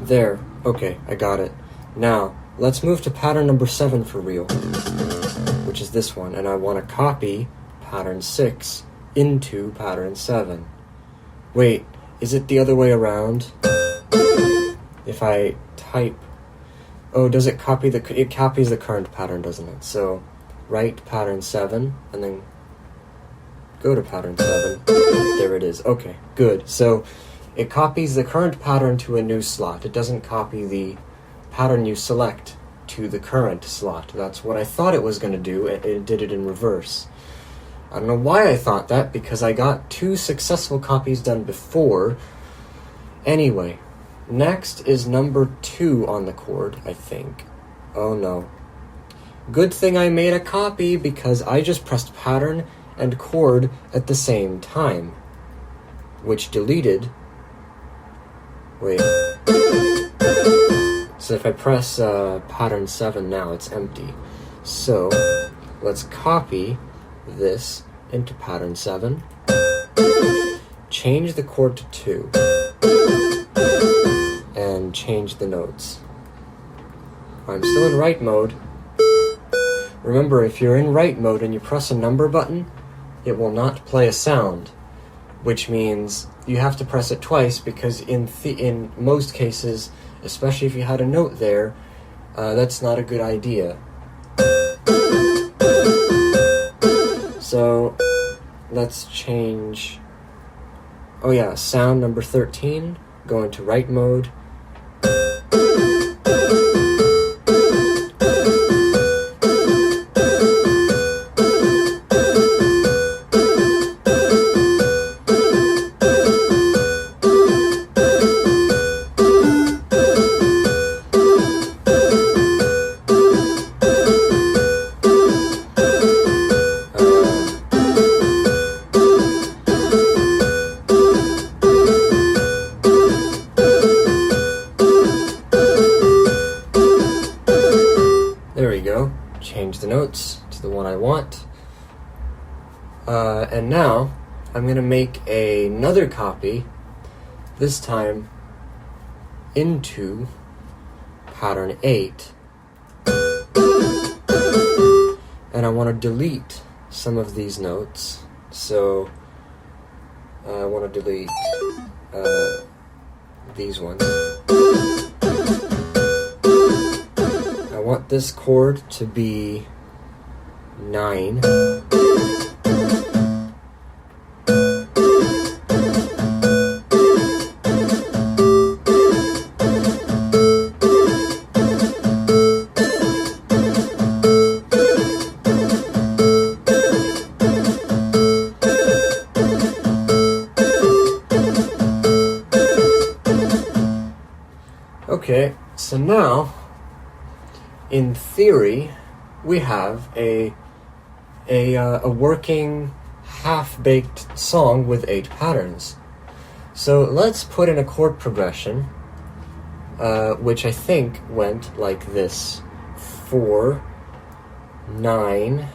There. Okay, I got it. Now, let's move to pattern number 7 for real, which is this one, and I want to copy pattern 6 into pattern 7. Wait, is it the other way around? If I type... Oh, does it copy the... It copies the current pattern, doesn't it? So, write pattern 7, and then go to pattern 7. There it is. Okay, good. So, it copies the current pattern to a new slot. It doesn't copy the pattern you select to the current slot. That's what I thought it was going to do. It did it in reverse. I don't know why I thought that, because I got 2 successful copies done before. Anyway, next is number 2 on the chord, I think. Oh no. Good thing I made a copy, because I just pressed pattern and chord at the same time, which deleted... Wait. So if I press pattern 7 now, it's empty. So, let's copy this into pattern 7. Change the chord to 2. And change the notes. I'm still in write mode. Remember, if you're in write mode and you press a number button, it will not play a sound, which means you have to press it twice, because in most cases, especially if you had a note there, that's not a good idea. So, let's change... Oh yeah, sound number 13, go into write mode. There we go. Change the notes to the one I want. And now, I'm going to make another copy, this time into pattern 8. And I want to delete some of these notes. So, I want to delete these ones. I want this chord to be 9. Okay, so now, in theory, we have a working, half-baked song with 8 patterns. So let's put in a chord progression, which I think went like this: 4, 9,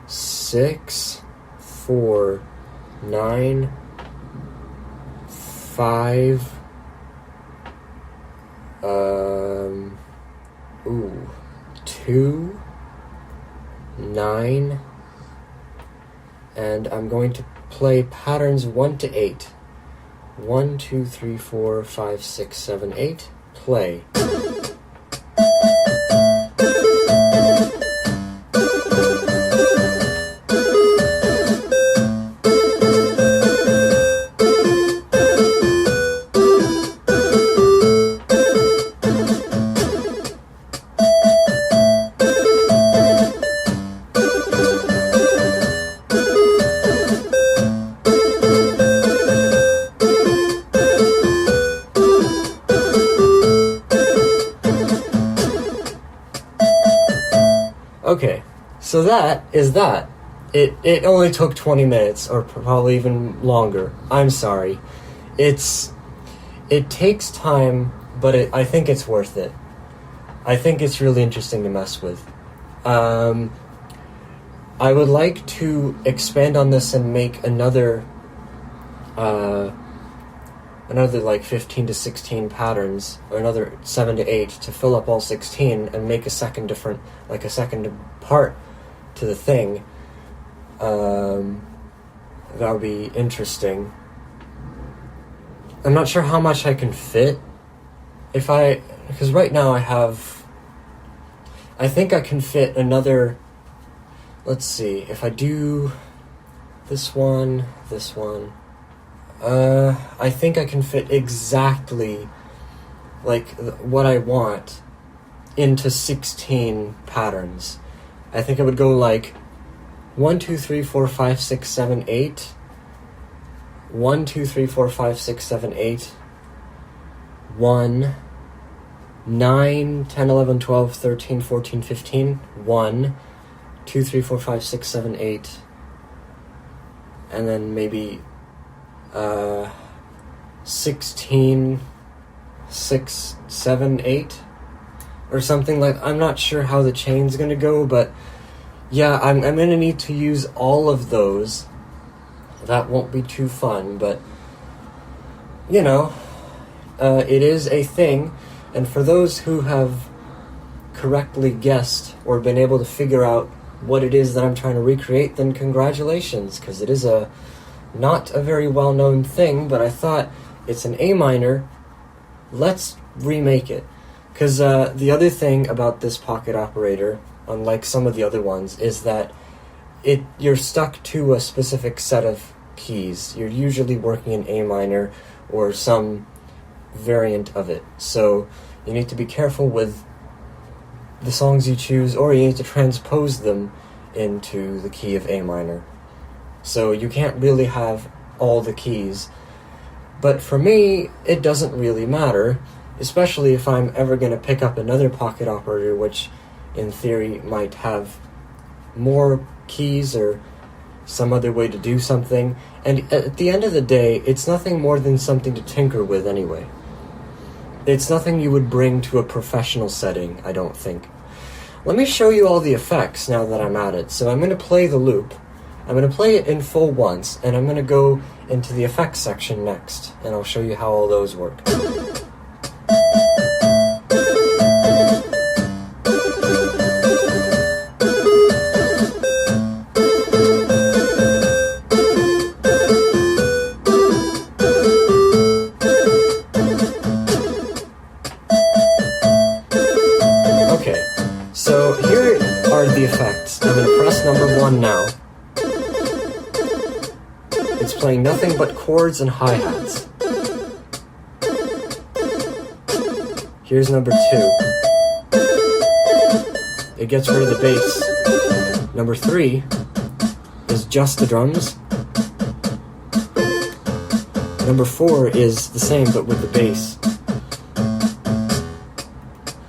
6, 4, 9, 5, 2, 9, and I'm going to play patterns 1 to 8. 1, 2, 3, 4, 5, 6, 7, 8. Play. Okay, so that is that. It only took 20 minutes, or probably even longer. I'm sorry. It takes time, but I think it's worth it. I think it's really interesting to mess with. I would like to expand on this and make another like 15 to 16 patterns, or another 7 to 8 to fill up all 16 and make a second part to the thing. That would be interesting. I'm not sure how much I can fit. Because right now I think I can fit another, let's see, if I do this one, I think I can fit exactly like what I want into 16 patterns. I think it would go like 1, 2, 3, 4, 5, 6, 7, 8. 1, 2, 3, 4, 5, 6, 7, 8. 1, 9, 10, 11, 12, 13, 14, 15. 1, 2, 3, 4, 5, 6, 7, 8. And then maybe 16, 6, 7, 8. Or something like, I'm not sure how the chain's gonna go, but yeah, I'm gonna need to use all of those. That won't be too fun, but you know, it is a thing, and for those who have correctly guessed or been able to figure out what it is that I'm trying to recreate, then congratulations, because it is not a very well-known thing, but I thought it's an A minor, let's remake it. Because the other thing about this Pocket Operator, unlike some of the other ones, is that you're stuck to a specific set of keys. You're usually working in A minor or some variant of it. So you need to be careful with the songs you choose, or you need to transpose them into the key of A minor. So you can't really have all the keys. But for me, it doesn't really matter, especially if I'm ever going to pick up another Pocket Operator, which in theory might have more keys or some other way to do something. And at the end of the day, it's nothing more than something to tinker with anyway. It's nothing you would bring to a professional setting, I don't think. Let me show you all the effects now that I'm at it. So I'm going to play the loop. I'm going to play it in full once, and I'm going to go into the effects section next, and I'll show you how all those work. Okay, so here are the effects. I'm going to press number 1 now. It's playing nothing but chords and hi-hats. Here's number 2. It gets rid of the bass. Number 3 is just the drums. Number 4 is the same but with the bass.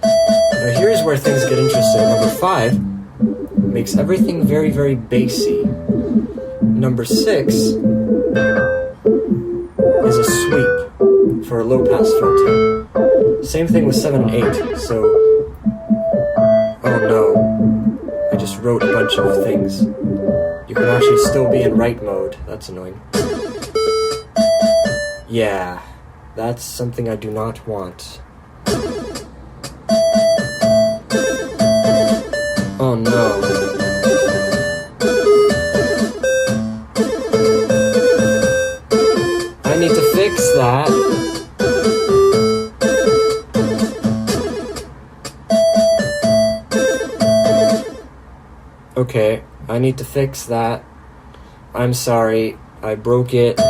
Now here's where things get interesting. Number 5 makes everything very, very bassy. Number 6 is a sweep for a low-pass filter. Same thing with 7 and 8, so... Oh no. I just wrote a bunch of things. You can actually still be in write mode. That's annoying. Yeah, that's something I do not want. Oh no. that. Okay, I need to fix that. I'm sorry, I broke it.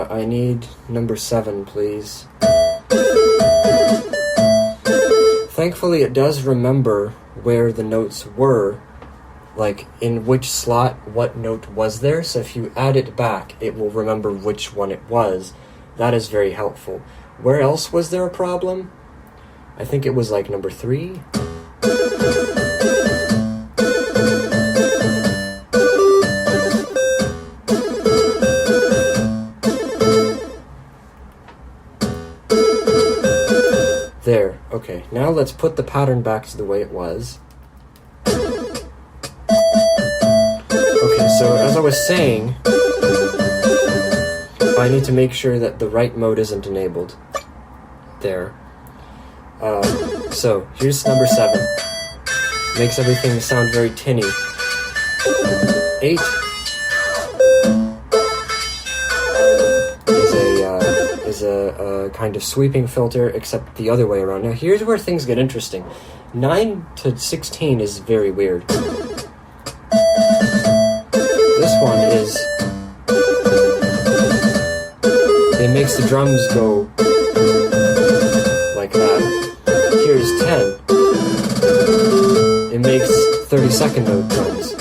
I need number 7, please. Thankfully, it does remember where the notes were, like in which slot what note was there, so if you add it back, it will remember which one it was. That is very helpful. Where else was there a problem? I think it was like number 3. There, okay. Now let's put the pattern back to the way it was. Okay, so as I was saying, I need to make sure that the right mode isn't enabled. There. So, here's number 7. Makes everything sound very tinny. 8 is a kind of sweeping filter, except the other way around. Now, here's where things get interesting. 9 to 16 is very weird. This one is... it makes the drums go like that. Here's 10. It makes 32nd note drums.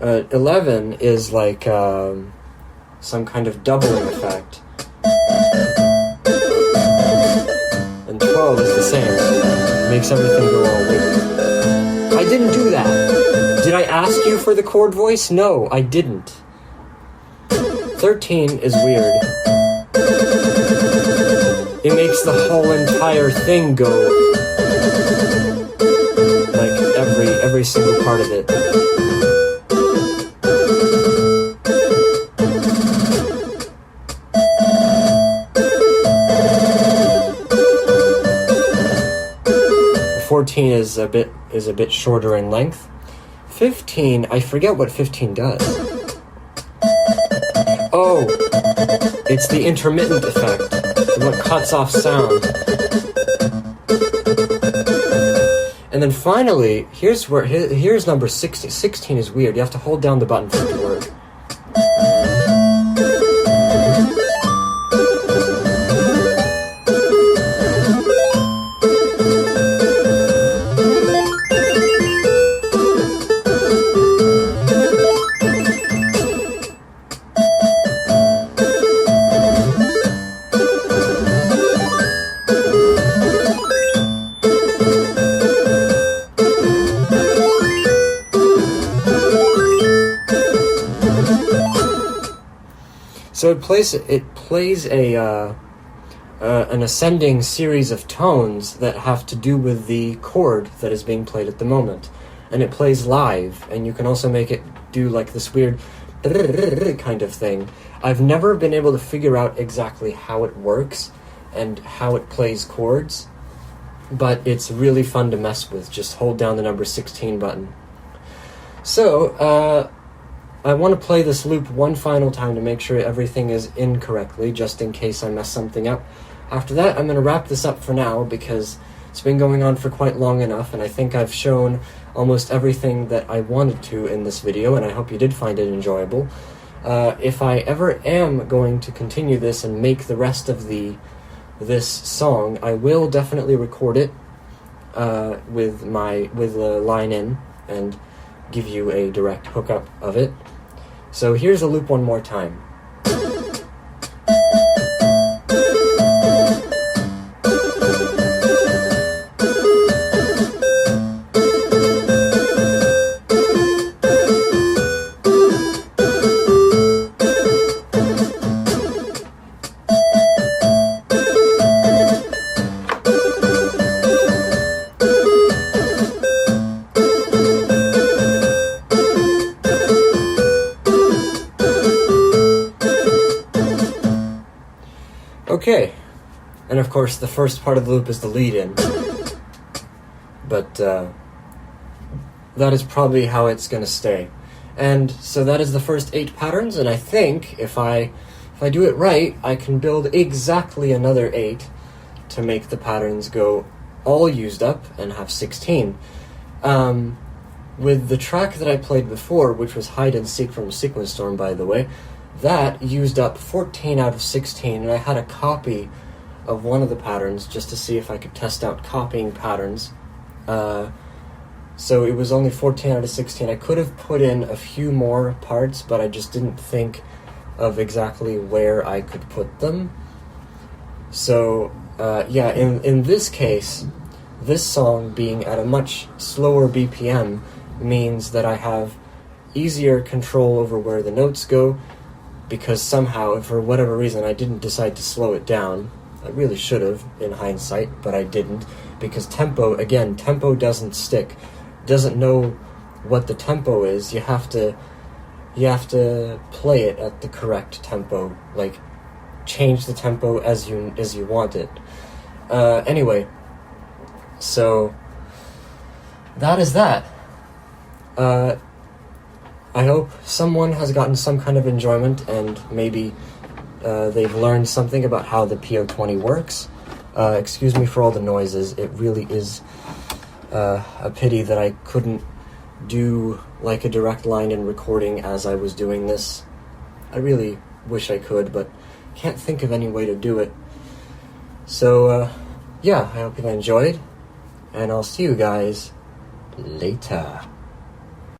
Uh, 11 is like some kind of doubling effect. And 12 is the same. It makes everything go all weird. I didn't do that. Did I ask you for the chord voice? No, I didn't. 13 is weird. It makes the whole entire thing go, like every single part of it. Fourteen is a bit shorter in length. 15, I forget what 15 does. Oh, it's the intermittent effect, what cuts off sound. And then finally, here's number 16. 16 is weird. You have to hold down the button for it to work. So it plays an ascending series of tones that have to do with the chord that is being played at the moment, and it plays live. And you can also make it do like this weird kind of thing. I've never been able to figure out exactly how it works and how it plays chords, but it's really fun to mess with. Just hold down the number 16 button. So, I want to play this loop one final time to make sure everything is in correctly, just in case I mess something up. After that, I'm going to wrap this up for now, because it's been going on for quite long enough, and I think I've shown almost everything that I wanted to in this video, and I hope you did find it enjoyable. If I ever am going to continue this and make the rest of this song, I will definitely record it with a line in and give you a direct hookup of it. So here's a loop one more time. Okay, and of course the first part of the loop is the lead-in, but that is probably how it's going to stay. And so that is the first 8 patterns, and I think if I do it right, I can build exactly another 8 to make the patterns go all used up and have 16. With the track that I played before, which was Hide and Seek from Sequence Storm, by the way, that used up 14 out of 16, and I had a copy of one of the patterns just to see if I could test out copying patterns. So it was only 14 out of 16. I could have put in a few more parts, but I just didn't think of exactly where I could put them. So, yeah, in this case, this song being at a much slower BPM means that I have easier control over where the notes go, because somehow, for whatever reason, I didn't decide to slow it down. I really should have, in hindsight, but I didn't, because tempo doesn't stick. Doesn't know what the tempo is. You have to play it at the correct tempo, like change the tempo as you want it. Anyway, so that is that. I hope someone has gotten some kind of enjoyment, and maybe they've learned something about how the PO20 works. Excuse me for all the noises. It really is a pity that I couldn't do like a direct line in recording as I was doing this. I really wish I could, but can't think of any way to do it. So, yeah, I hope you enjoyed, and I'll see you guys later.